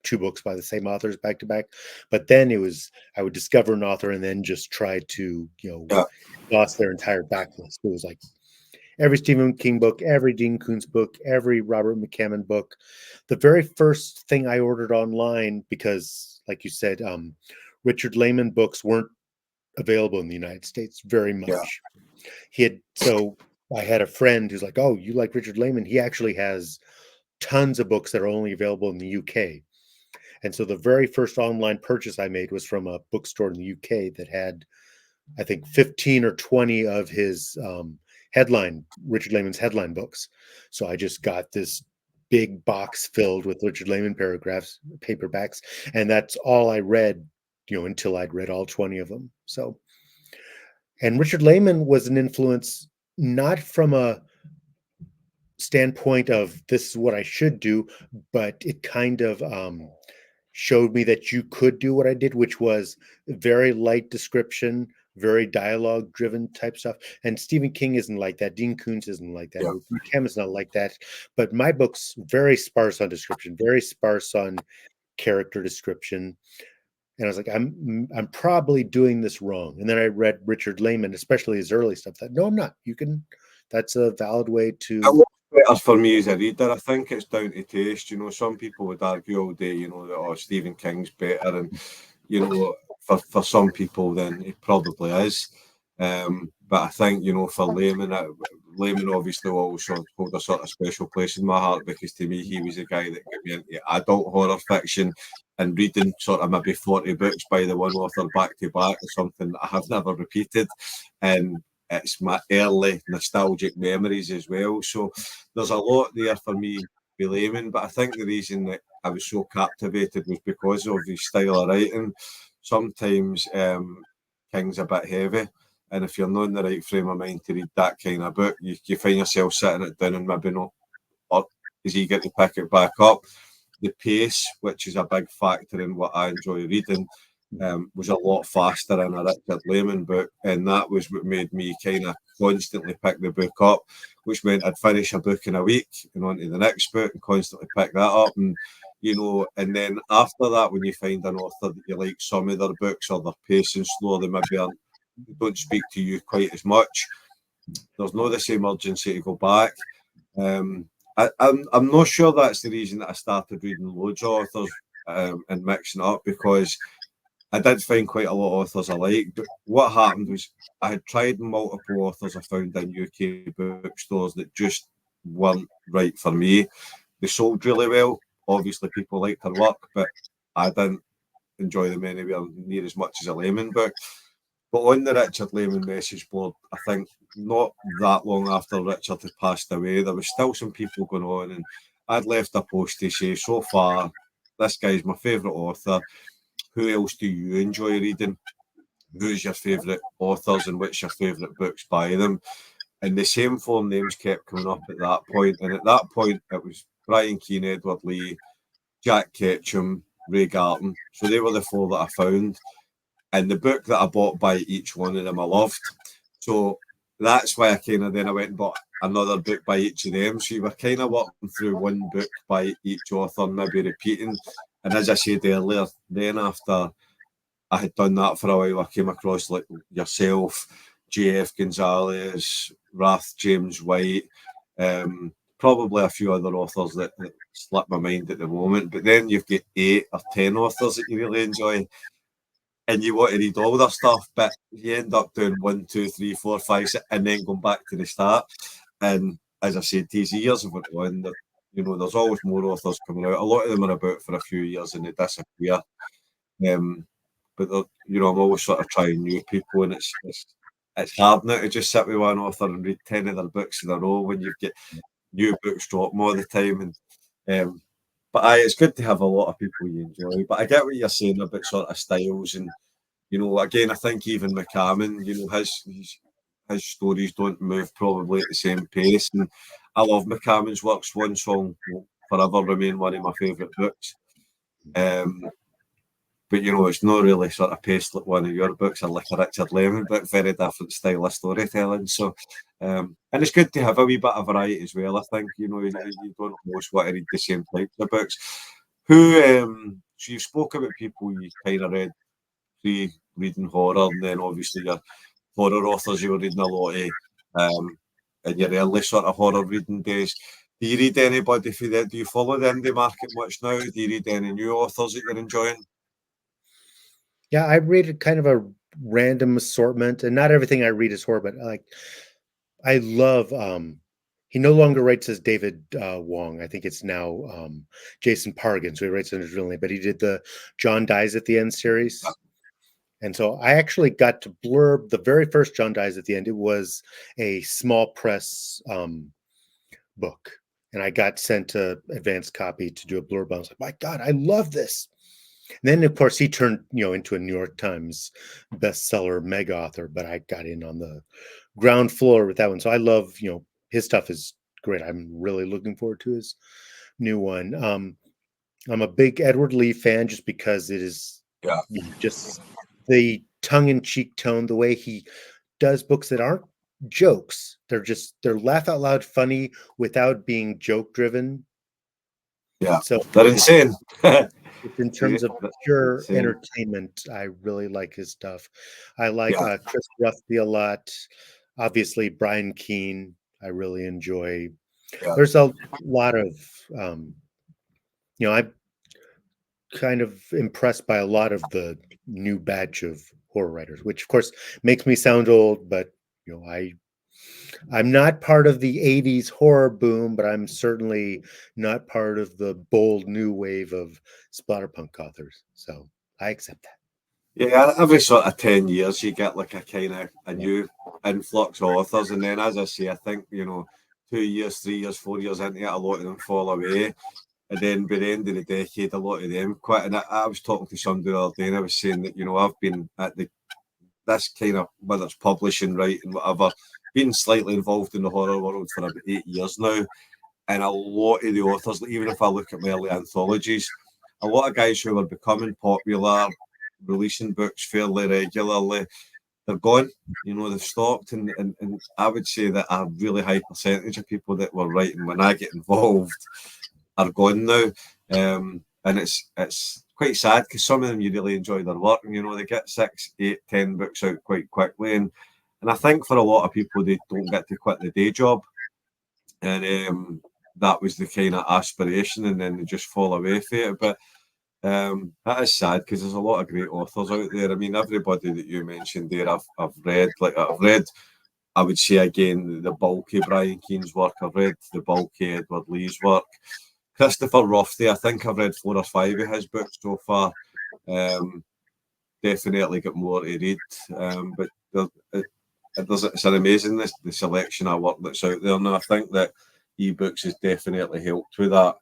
two books by the same authors back to back. But then I would discover an author and then just try to, exhaust their entire backlist. It was like every Stephen King book, every Dean Koontz book, every Robert McCammon book. The very first thing I ordered online, because like you said, Richard Lehman books weren't available in the United States very much. Yeah. So I had a friend who's like, oh, you like Richard Lehman? He actually has tons of books that are only available in the UK. And so the very first online purchase I made was from a bookstore in the UK that had, I think, 15 or 20 of his Richard Lehman's headline books. So I just got this big box filled with Richard Lehman paperbacks, and that's all I read, until I'd read all 20 of them. So, and Richard Lehman was an influence, not from a standpoint of this is what I should do, but it kind of showed me that you could do what I did, which was very light description, very dialogue-driven type stuff. And Stephen King isn't like that. Dean Koontz isn't like that. Yeah. Cam is not like that. But my book's very sparse on description, very sparse on character description. And I was like, I'm probably doing this wrong. And then I read Richard Lehman, especially his early stuff. That no, I'm not. That's a valid way to. Better for me as a reader. I think it's down to taste. You know, some people would argue all day, you know, that Stephen King's better, and you know, for some people, then he probably is. But I think, you know, for Lehman obviously also hold a sort of special place in my heart, because to me he was the guy that got me into adult horror fiction, and reading sort of maybe 40 books by the one author back to back is something that I have never repeated, and it's my early nostalgic memories as well. So there's a lot there for me with Lehman, but I think the reason that I was so captivated was because of his style of writing. Sometimes King's a bit heavy, and if you're not in the right frame of mind to read that kind of book, you find yourself sitting it down and maybe not as eager to pick it back up. The pace, which is a big factor in what I enjoy reading, was a lot faster in a Richard Lehman book, and that was what made me kind of constantly pick the book up, which meant I'd finish a book in a week and on to the next book and constantly pick that up. And you know, and then after that, when you find an author that you like some of their books, or their pacing slow, they maybe don't speak to you quite as much, there's not the same urgency to go back. I'm not sure that's the reason that I started reading loads of authors and mixing up, because I did find quite a lot of authors I liked. But what happened was I had tried multiple authors I found in UK bookstores that just weren't right for me. They sold really well. Obviously, people liked their work, but I didn't enjoy them anywhere near as much as a Lehman book. But on the Richard Lehman message board, I think not that long after Richard had passed away, there was still some people going on, and I'd left a post to say, so far, this guy's my favourite author. Who else do you enjoy reading? Who's your favourite authors, and what's your favourite books by them? And the same four names kept coming up at that point. And at that point, it was Brian Keane, Edward Lee, Jack Ketchum, Ray Garton. So they were the four that I found. And the book that I bought by each one of them, I loved. So that's why I went and bought another book by each of them. So you were kind of working through one book by each author, maybe repeating. And as I said earlier, then after I had done that for a while, I came across like yourself, J.F. Gonzalez, Rath James White, probably a few other authors that slip my mind at the moment. But then you've got 8 or 10 authors that you really enjoy, and you want to read all their stuff, but you end up doing 1, 2, 3, 4, 5, 6, and then going back to the start. And as I said, these years have went on. You know, there's always more authors coming out. A lot of them are about for a few years and they disappear. But you know, I'm always sort of trying new people, and it's hard now to just sit with one author and read 10 of their books in a row when you get new books drop all the time. And but it's good to have a lot of people you enjoy. But I get what you're saying about sort of styles, and you know, again, I think even McCammon, you know, his stories don't move probably at the same pace. And I love McCammon's works. One Song will forever remain one of my favourite books. But you know, it's not really sort of paced like one of your books or like a Richard Lehman book. Very different style of storytelling. So, and it's good to have a wee bit of variety as well. I think, you know, you don't always want to read the same types of books. So you spoke about people you kind of read pre-reading horror, and then obviously your horror authors you were reading a lot of in your early sort of horror reading days. Do you read anybody for that? Do you follow the indie market much now? Do you read any new authors that you're enjoying? Yeah, I read kind of a random assortment, and not everything I read is horror, but I love he no longer writes as David Wong. I think it's now Jason Pargin, so he writes under his real name, but he did the John Dies at the End series. And so I actually got to blurb the very first John Dies at the End. It was a small press book, and I got sent an advanced copy to do a blurb. I was like, my God, I love this. And then, of course, he turned, into a New York Times bestseller mega author, but I got in on the ground floor with that one. So I love, his stuff is great. I'm really looking forward to his new one. I'm a big Edward Lee fan just because it is just the tongue-in-cheek tone, the way he does books that aren't jokes. They're laugh out loud funny without being joke driven. Yeah, So they're insane. in terms of pure insane. entertainment, I really like his stuff. I like Yeah. Chris Ruffy a lot. Obviously, Brian Keene, I really enjoy. Yeah. There's a lot of, I'm kind of impressed by a lot of the new batch of horror writers, which of course makes me sound old, but I'm not part of the 80s horror boom, but I'm certainly not part of the bold new wave of splatterpunk authors. So I accept that. Yeah, every sort of 10 years you get like a kind of a new influx of authors, and then as I say, I think 2 years, 3 years, 4 years into it, a lot of them fall away, and then by the end of the decade, a lot of them quit. And I was talking to somebody the other day, and I was saying that I've been at this kind of, whether it's publishing, writing, whatever, been slightly involved in the horror world for about 8 years now, and a lot of the authors, even if I look at my early anthologies, a lot of guys who were becoming popular, releasing books fairly regularly, they're gone. They've stopped, and I would say that a really high percentage of people that were writing when I get involved are gone now, and it's quite sad because some of them you really enjoy their work, and they get 6, 8, 10 books out quite quickly, and I think for a lot of people they don't get to quit the day job, and that was the kind of aspiration, and then they just fall away from it. But that is sad because there's a lot of great authors out there. I mean, everybody that you mentioned there, I've read. Like I've read, I would say again, the bulky Brian Keene's work. I've read the bulky Edward Lee's work. Christopher Ruffy, I think I've read 4 or 5 of his books so far. Definitely got more to read, but it's an amazing the selection of work that's out there, and I think that ebooks has definitely helped with that.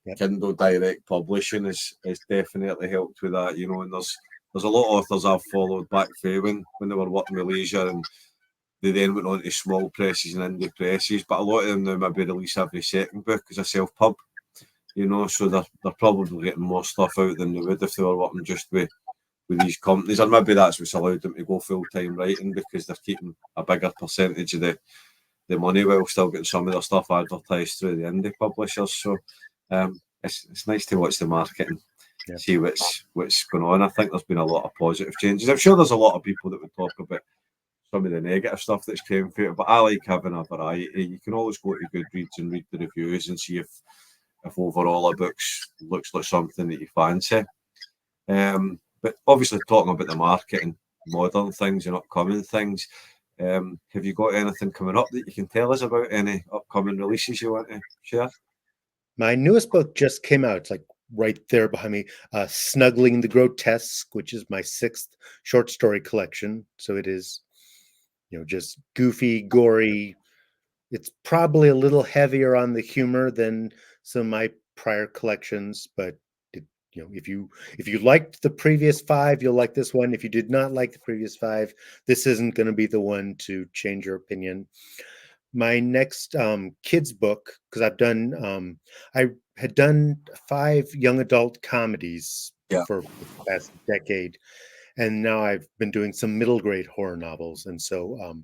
Yep. Kindle Direct Publishing has definitely helped with that, and there's a lot of authors I've followed back through when they were working with Leisure, and they then went on to small presses and indie presses, but a lot of them now maybe release every second book as a self-pub, so they're probably getting more stuff out than they would if they were working just with these companies, or maybe that's what's allowed them to go full-time writing, because they're keeping a bigger percentage of the money while still getting some of their stuff advertised through the indie publishers. So it's nice to watch the market and see what's going on. I think there's been a lot of positive changes. I'm sure there's a lot of people that would talk about some of the negative stuff that's came through it, but I like having a variety. You can always go to Goodreads and read the reviews and see if overall a book's looks like something that you fancy. But obviously talking about the market and modern things and upcoming things, have you got anything coming up that you can tell us about? Any upcoming releases you want to share? My newest book just came out. It's like right there behind me, Snuggling the Grotesque, which is my 6th short story collection. So it is, just goofy, gory. It's probably a little heavier on the humor than some of my prior collections, but if you liked the previous 5, you'll like this one. If you did not like the previous 5, this isn't going to be the one to change your opinion. My next kids book, because I had done 5 young adult comedies for the past decade, and now I've been doing some middle grade horror novels, and so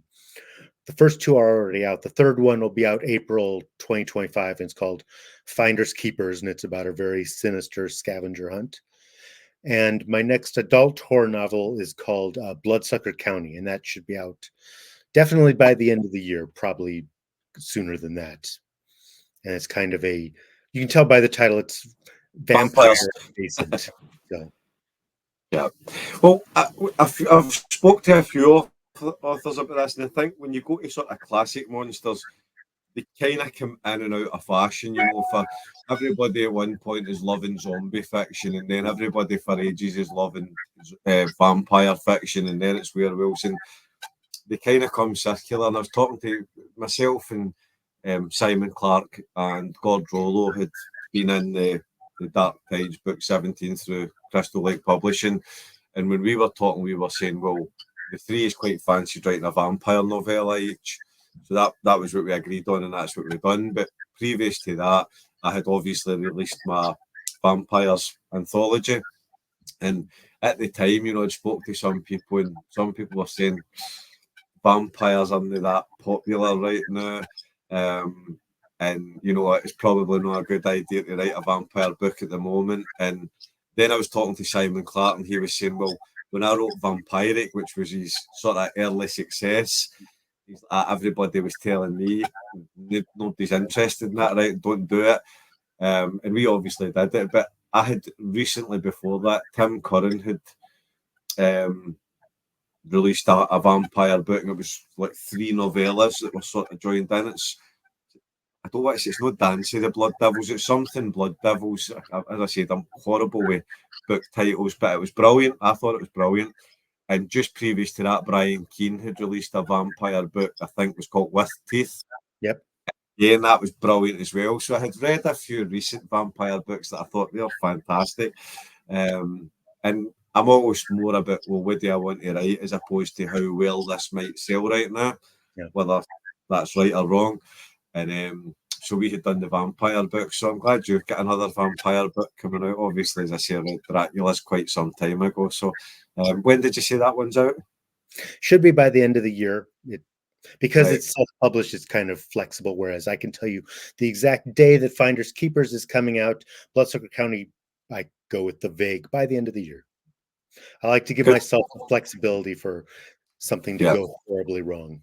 the first 2 are already out. The third one will be out April 2025, and it's called Finders Keepers, and it's about a very sinister scavenger hunt. And my next adult horror novel is called Bloodsucker County, and that should be out definitely by the end of the year, probably sooner than that. And it's kind of you can tell by the title, it's vampire adjacent. So. Yeah. Well, I've spoke to a few authors about this, and I think when you go to sort of classic monsters, they kind of come in and out of fashion. For everybody at one point is loving zombie fiction, and then everybody for ages is loving vampire fiction, and then it's werewolves, and they kind of come circular. And I was talking to myself and Simon Clark and Gord Rollo had been in the Dark Tides book 17 through Crystal Lake Publishing, and when we were talking, we were saying, well, the 3 is quite fancied writing a vampire novella each. So that was what we agreed on, and that's what we've done. But previous to that, I had obviously released my vampires anthology, and at the time, you know, I spoke to some people, and some people were saying vampires aren't that popular right now. And you know, it's probably not a good idea to write a vampire book at the moment. And then I was talking to Simon Clark, and he was saying, well, when I wrote Vampiric, which was his sort of early success, everybody was telling me nobody's interested in that, right? Don't do it. And we obviously did it, but I had recently before that, Tim Curran had released a vampire book, and it was like 3 novellas that were sort of joined in. I don't want to say it's not Dancy the Blood Devils, it's something Blood Devils. As I said, I'm horrible with book titles, but it was brilliant. I thought it was brilliant. And just previous to that, Brian Keane had released a vampire book, I think it was called With Teeth. Yep. Yeah, and that was brilliant as well. So I had read a few recent vampire books that I thought they were fantastic. And I'm always more about, well, what do I want to write, as opposed to how well this might sell right now, whether that's right or wrong. And so we had done the vampire book. So I'm glad you've got another vampire book coming out. Obviously, as I say, I read Dracula's quite some time ago. So when did you say that one's out? Should be by the end of the year. Because it's self-published, it's kind of flexible, whereas I can tell you the exact day that Finders Keepers is coming out. Bloodsucker County, I go with the vague by the end of the year. I like to give myself the flexibility for something to go horribly wrong.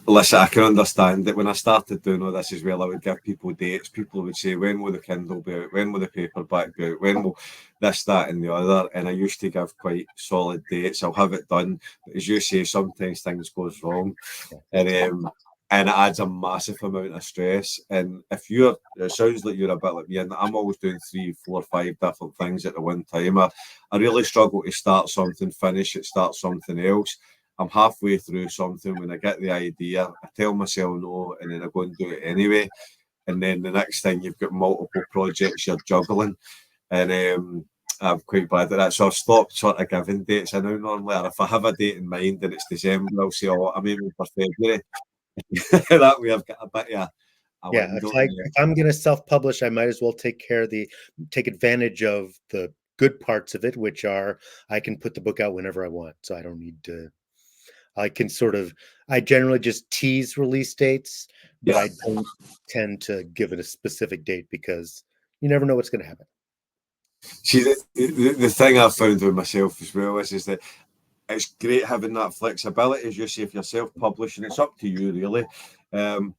Listen, I can understand that when I started doing all this as well, I would give people dates. People would say, when will the Kindle be out? When will the paperback be out? When will this, that, and the other? And I used to give quite solid dates. I'll have it done. But as you say, sometimes things goes wrong. And it adds a massive amount of stress. And if it sounds like you're a bit like me, and I'm always doing 3, 4, 5 different things at the one time. I really struggle to start something, finish it, start something else. I'm halfway through something when I get the idea, I tell myself no, and then I go and do it anyway. And then the next thing, you've got multiple projects you're juggling. And I'm quite bad at that. So I've stopped sort of giving dates. I know normally, or if I have a date in mind and it's December, I'll say, oh, I'm aiming for February. That way I've got a bit of a window. If I'm going to self-publish, I might as well take advantage of the good parts of it, which are I can put the book out whenever I want. So I don't need to. I generally just tease release dates, but I don't tend to give it a specific date because you never know what's going to happen. See, the thing I've found with myself as well is that it's great having that flexibility, as you say, if you're self-publishing, it's up to you really. But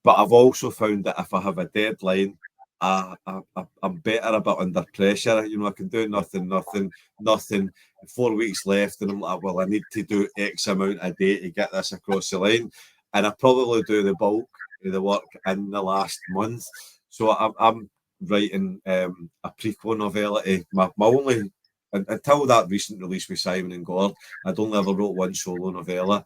I've also found that if I have a deadline, I'm better a bit under pressure. You know, I can do nothing. 4 weeks left, and I'm like, well, I need to do X amount a day to get this across the line. And I probably do the bulk of the work in the last month. So I'm writing a prequel novella to my only, until that recent release with Simon and Gord, I'd only ever wrote one solo novella.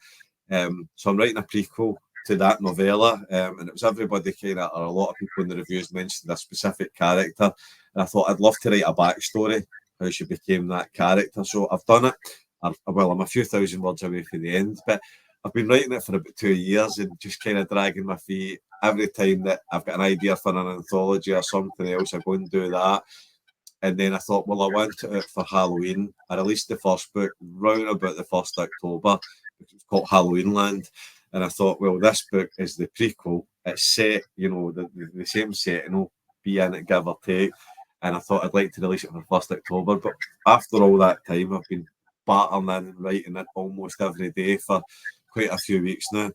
So I'm writing a prequel to that novella, and it was everybody kind of, or a lot of people in the reviews mentioned a specific character, and I thought I'd love to write a backstory, how she became that character. So I've done it. I'm a few thousand words away from the end, but I've been writing it for about 2 years and just kind of dragging my feet. Every time that I've got an idea for an anthology or something else, I go and do that. And then I thought, well, I want it out for Halloween. I released the first book round about the 1st October, which was called Halloween Land. And I thought, well, this book is the prequel. It's set, you know, the same setting will be in it, give or take. And I thought I'd like to release it for 1st October. But after all that time, I've been battering in and writing it almost every day for quite a few weeks now.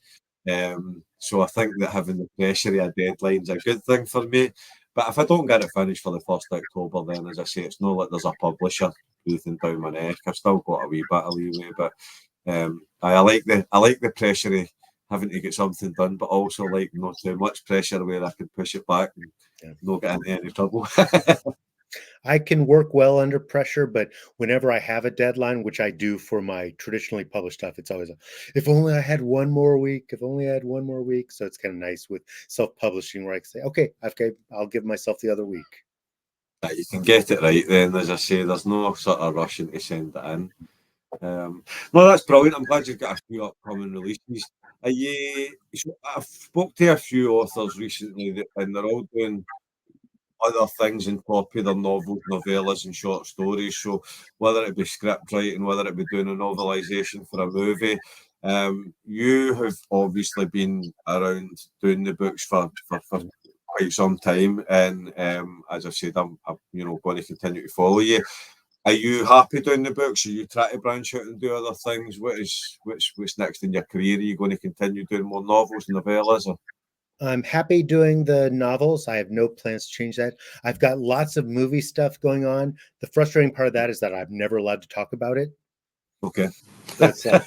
So I think that having the pressure of a deadline is a good thing for me. But if I don't get it finished for the 1st October, then, as I say, it's not like there's a publisher breathing down my neck. I've still got a wee bit of leeway, but I like the pressure of having to get something done, but also like not too much pressure where I can push it back and not get into any trouble. I can work well under pressure, but whenever I have a deadline, which I do for my traditionally published stuff, it's always if only I had one more week, if only I had one more week. So it's kind of nice with self-publishing where I can say, okay, I'll give myself the other week. You can get it right then, as I say, there's no sort of rushing to send it in. No, that's brilliant. I'm glad you've got a few upcoming releases. I've spoke to a few authors recently, and they're all doing other things on top of their novels, novellas, and short stories. So whether it be script writing, whether it be doing a novelisation for a movie, you have obviously been around doing the books for quite some time, and as I said, I'm going to continue to follow you. Are you happy doing the books? Are you trying to branch out and do other things? What's next in your career? Are you going to continue doing more novels and novellas? Or? I'm happy doing the novels. I have no plans to change that. I've got lots of movie stuff going on. The frustrating part of that is that I'm never allowed to talk about it. Okay. So it's like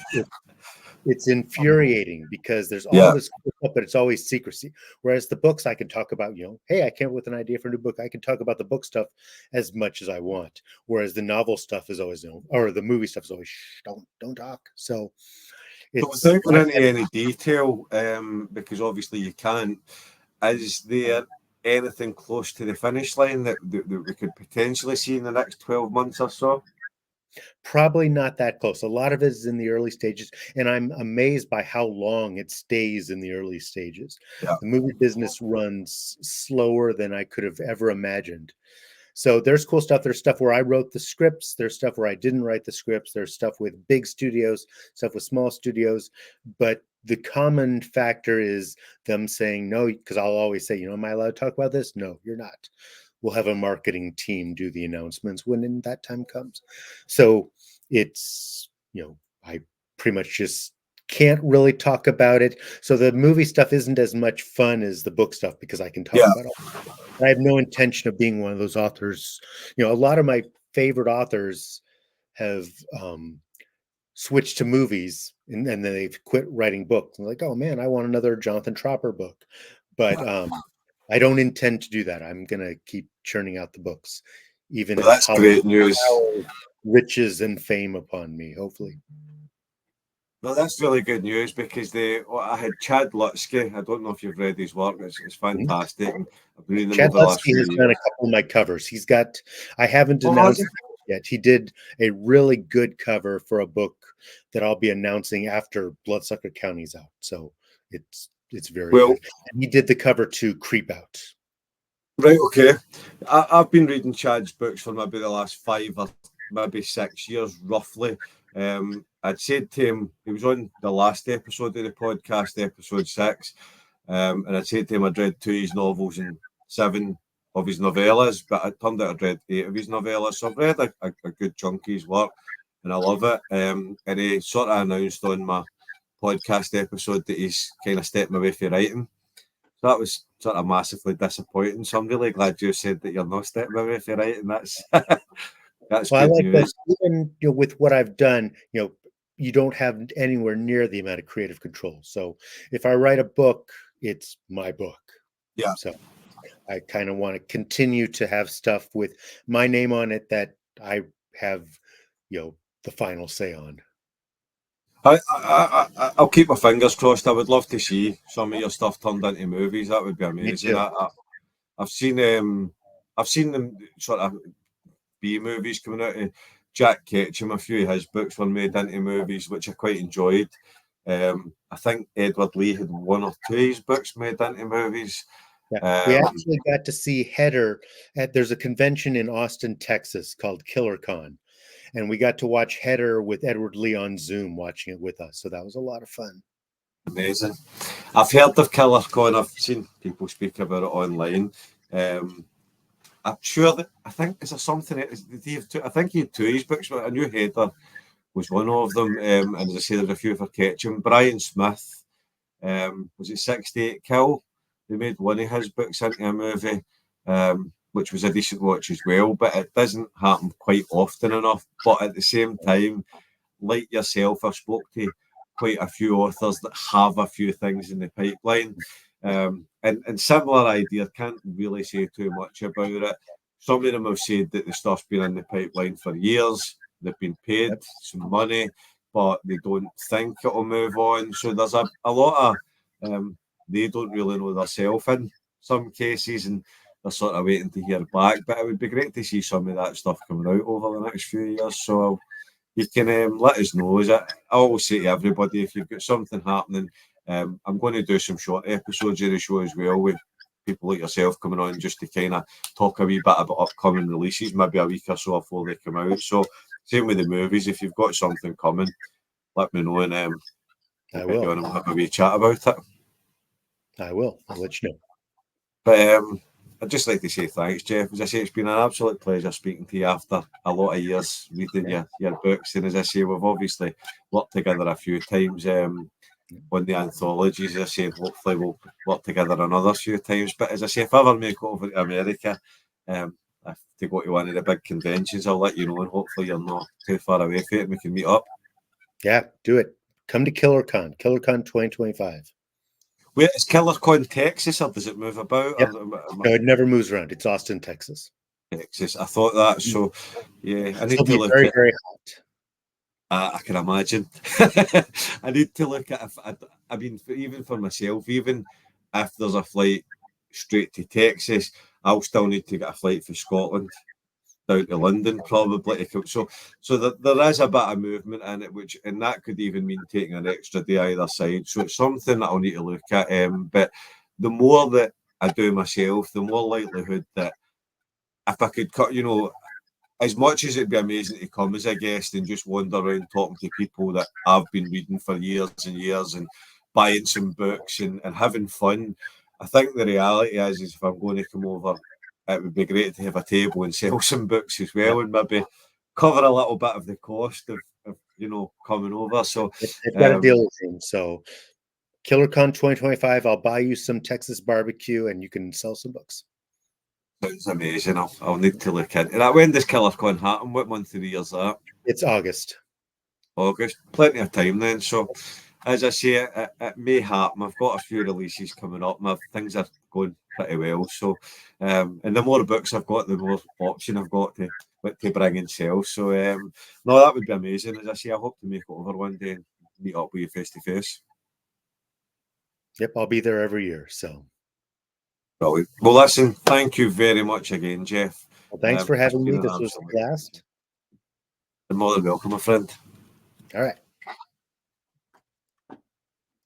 it's infuriating because there's all Yeah. this stuff, but it's always secrecy. Whereas the books I can talk about, hey, I came up with an idea for a new book. I can talk about the book stuff as much as I want. Whereas the novel stuff is always, or the movie stuff is always, shh, don't talk. So it's without going into any detail, because obviously you can't, is there anything close to the finish line that we could potentially see in the next 12 months or so? Probably not that close. A lot of it is in the early stages, and I'm amazed by how long it stays in the early stages. Yeah. The movie business runs slower than I could have ever imagined. So there's cool stuff. There's stuff where I wrote the scripts. There's stuff where I didn't write the scripts. There's stuff with big studios, stuff with small studios. But the common factor is them saying no, because I'll always say, am I allowed to talk about this? No, you're not. We'll have a marketing team do the announcements when that time comes. So it's, I pretty much just can't really talk about it. So the movie stuff isn't as much fun as the book stuff because I can talk about it. I have no intention of being one of those authors. A lot of my favorite authors have switched to movies and then they've quit writing books. I'm like, oh man, I want another Jonathan Tropper book. But I don't intend to do that. I'm going to keep churning out the books, even if that's great news. Riches and fame upon me, hopefully. Well, that's really good news because I had Chad Lutsky. I don't know if you've read his work. It's fantastic. I've been reading them Chad over the last Lutsky has done a couple of my covers. I haven't announced it yet. He did a really good cover for a book that I'll be announcing after Bloodsucker County's out. So it's very good. And he did the cover to Creep Out. Right, okay. I've been reading Chad's books for maybe the last 5 or maybe 6 years, roughly. I'd said to him, he was on the last episode of the podcast, episode 6, and I'd said to him I'd read 2 of his novels and 7 of his novellas, but it turned out I'd read 8 of his novellas, so I've read a good chunk of his work, and I love it. And he sort of announced on my podcast episode that he's kind of stepping away from writing. So that was sort of massively disappointing. So I'm really glad you said that you're not stepping away from writing. That's that's good news. Even with what I've done, you don't have anywhere near the amount of creative control. So if I write a book, it's my book. Yeah. So I kind of want to continue to have stuff with my name on it that I have, the final say on. I'll keep my fingers crossed. I would love to see some of your stuff turned into movies. That would be amazing. I've seen them sort of B movies coming out of Jack Ketchum. A few of his books were made into movies, which I quite enjoyed. I think Edward Lee had 1 or 2 of his books made into movies. Yeah. We actually got to see Header there's a convention in Austin, Texas called KillerCon. And we got to watch Header with Edward Lee on Zoom watching it with us. So that was a lot of fun. Amazing. I've heard of KillerCon. I've seen people speak about it online. I'm sure that I think is there something. I think he had 2 of his books, but I knew Header was one of them. And as I say, there's a few for Ketchum. Brian Smith, was it 68 Kill? They made one of his books into a movie, which was a decent watch as well. But it doesn't happen quite often enough. But at the same time, like yourself, I've spoke to quite a few authors that have a few things in the pipeline. And similar idea, can't really say too much about it. Some of them have said that the stuff's been in the pipeline for years. They've been paid some money, but they don't think it'll move on. So there's a lot of they don't really know themselves in some cases, and they're sort of waiting to hear back. But it would be great to see some of that stuff coming out over the next few years. So you can let us know. I always say to everybody, if you've got something happening, I'm going to do some short episodes of the show as well with people like yourself coming on just to kind of talk a wee bit about upcoming releases, maybe a week or so before they come out. So same with the movies. If you've got something coming, let me know, and I we'll get you will. on and have a wee chat about it. I will. I'll let you know. But I'd just like to say thanks, Jeff. As I say, it's been an absolute pleasure speaking to you after a lot of years reading your books. And as I say, we've obviously worked together a few times on the anthologies. As I say, hopefully we'll work together another few times. But as I say, if I ever make it over to America, to go to one of the big conventions, I'll let you know, and hopefully you're not too far away from it and we can meet up. Yeah, do it. Come to KillerCon 2025. Where is KillerCon, Texas, or does it move about? Yep. No, it never moves around. It's Austin, Texas. Texas. I thought that. So, yeah, I need to look very, at. very hot. I can imagine. I need to look at. I mean, even for myself, even if there's a flight straight to Texas, I'll still need to get a flight from Scotland down to London probably. So there is a bit of movement in it, and that could even mean taking an extra day either side. So it's something that I'll need to look at. But the more that I do myself, the more likelihood that if I could cut, as much as it'd be amazing to come as a guest and just wander around talking to people that I've been reading for years and years and buying some books and having fun. I think the reality is if I'm going to come over, it would be great to have a table and sell some books as well, and maybe cover a little bit of the cost of coming over. So they've got a deal with him. So KillerCon 2025, I'll buy you some Texas barbecue and you can sell some books. Sounds amazing. I'll need to look into that. When does KillerCon happen? What month of the year is that? It's August. August. Plenty of time then. So as I say, it may happen. I've got a few releases coming up. Things are going pretty well. So, and the more books I've got, the more option I've got to bring and sell. So, no, that would be amazing. As I say, I hope to make it over one day and meet up with you face to face. Yep, I'll be there every year. So, brilliant. Well, listen, thank you very much again, Jeff. Well, thanks for having me. This was a blast. You're more than welcome, my friend. All right.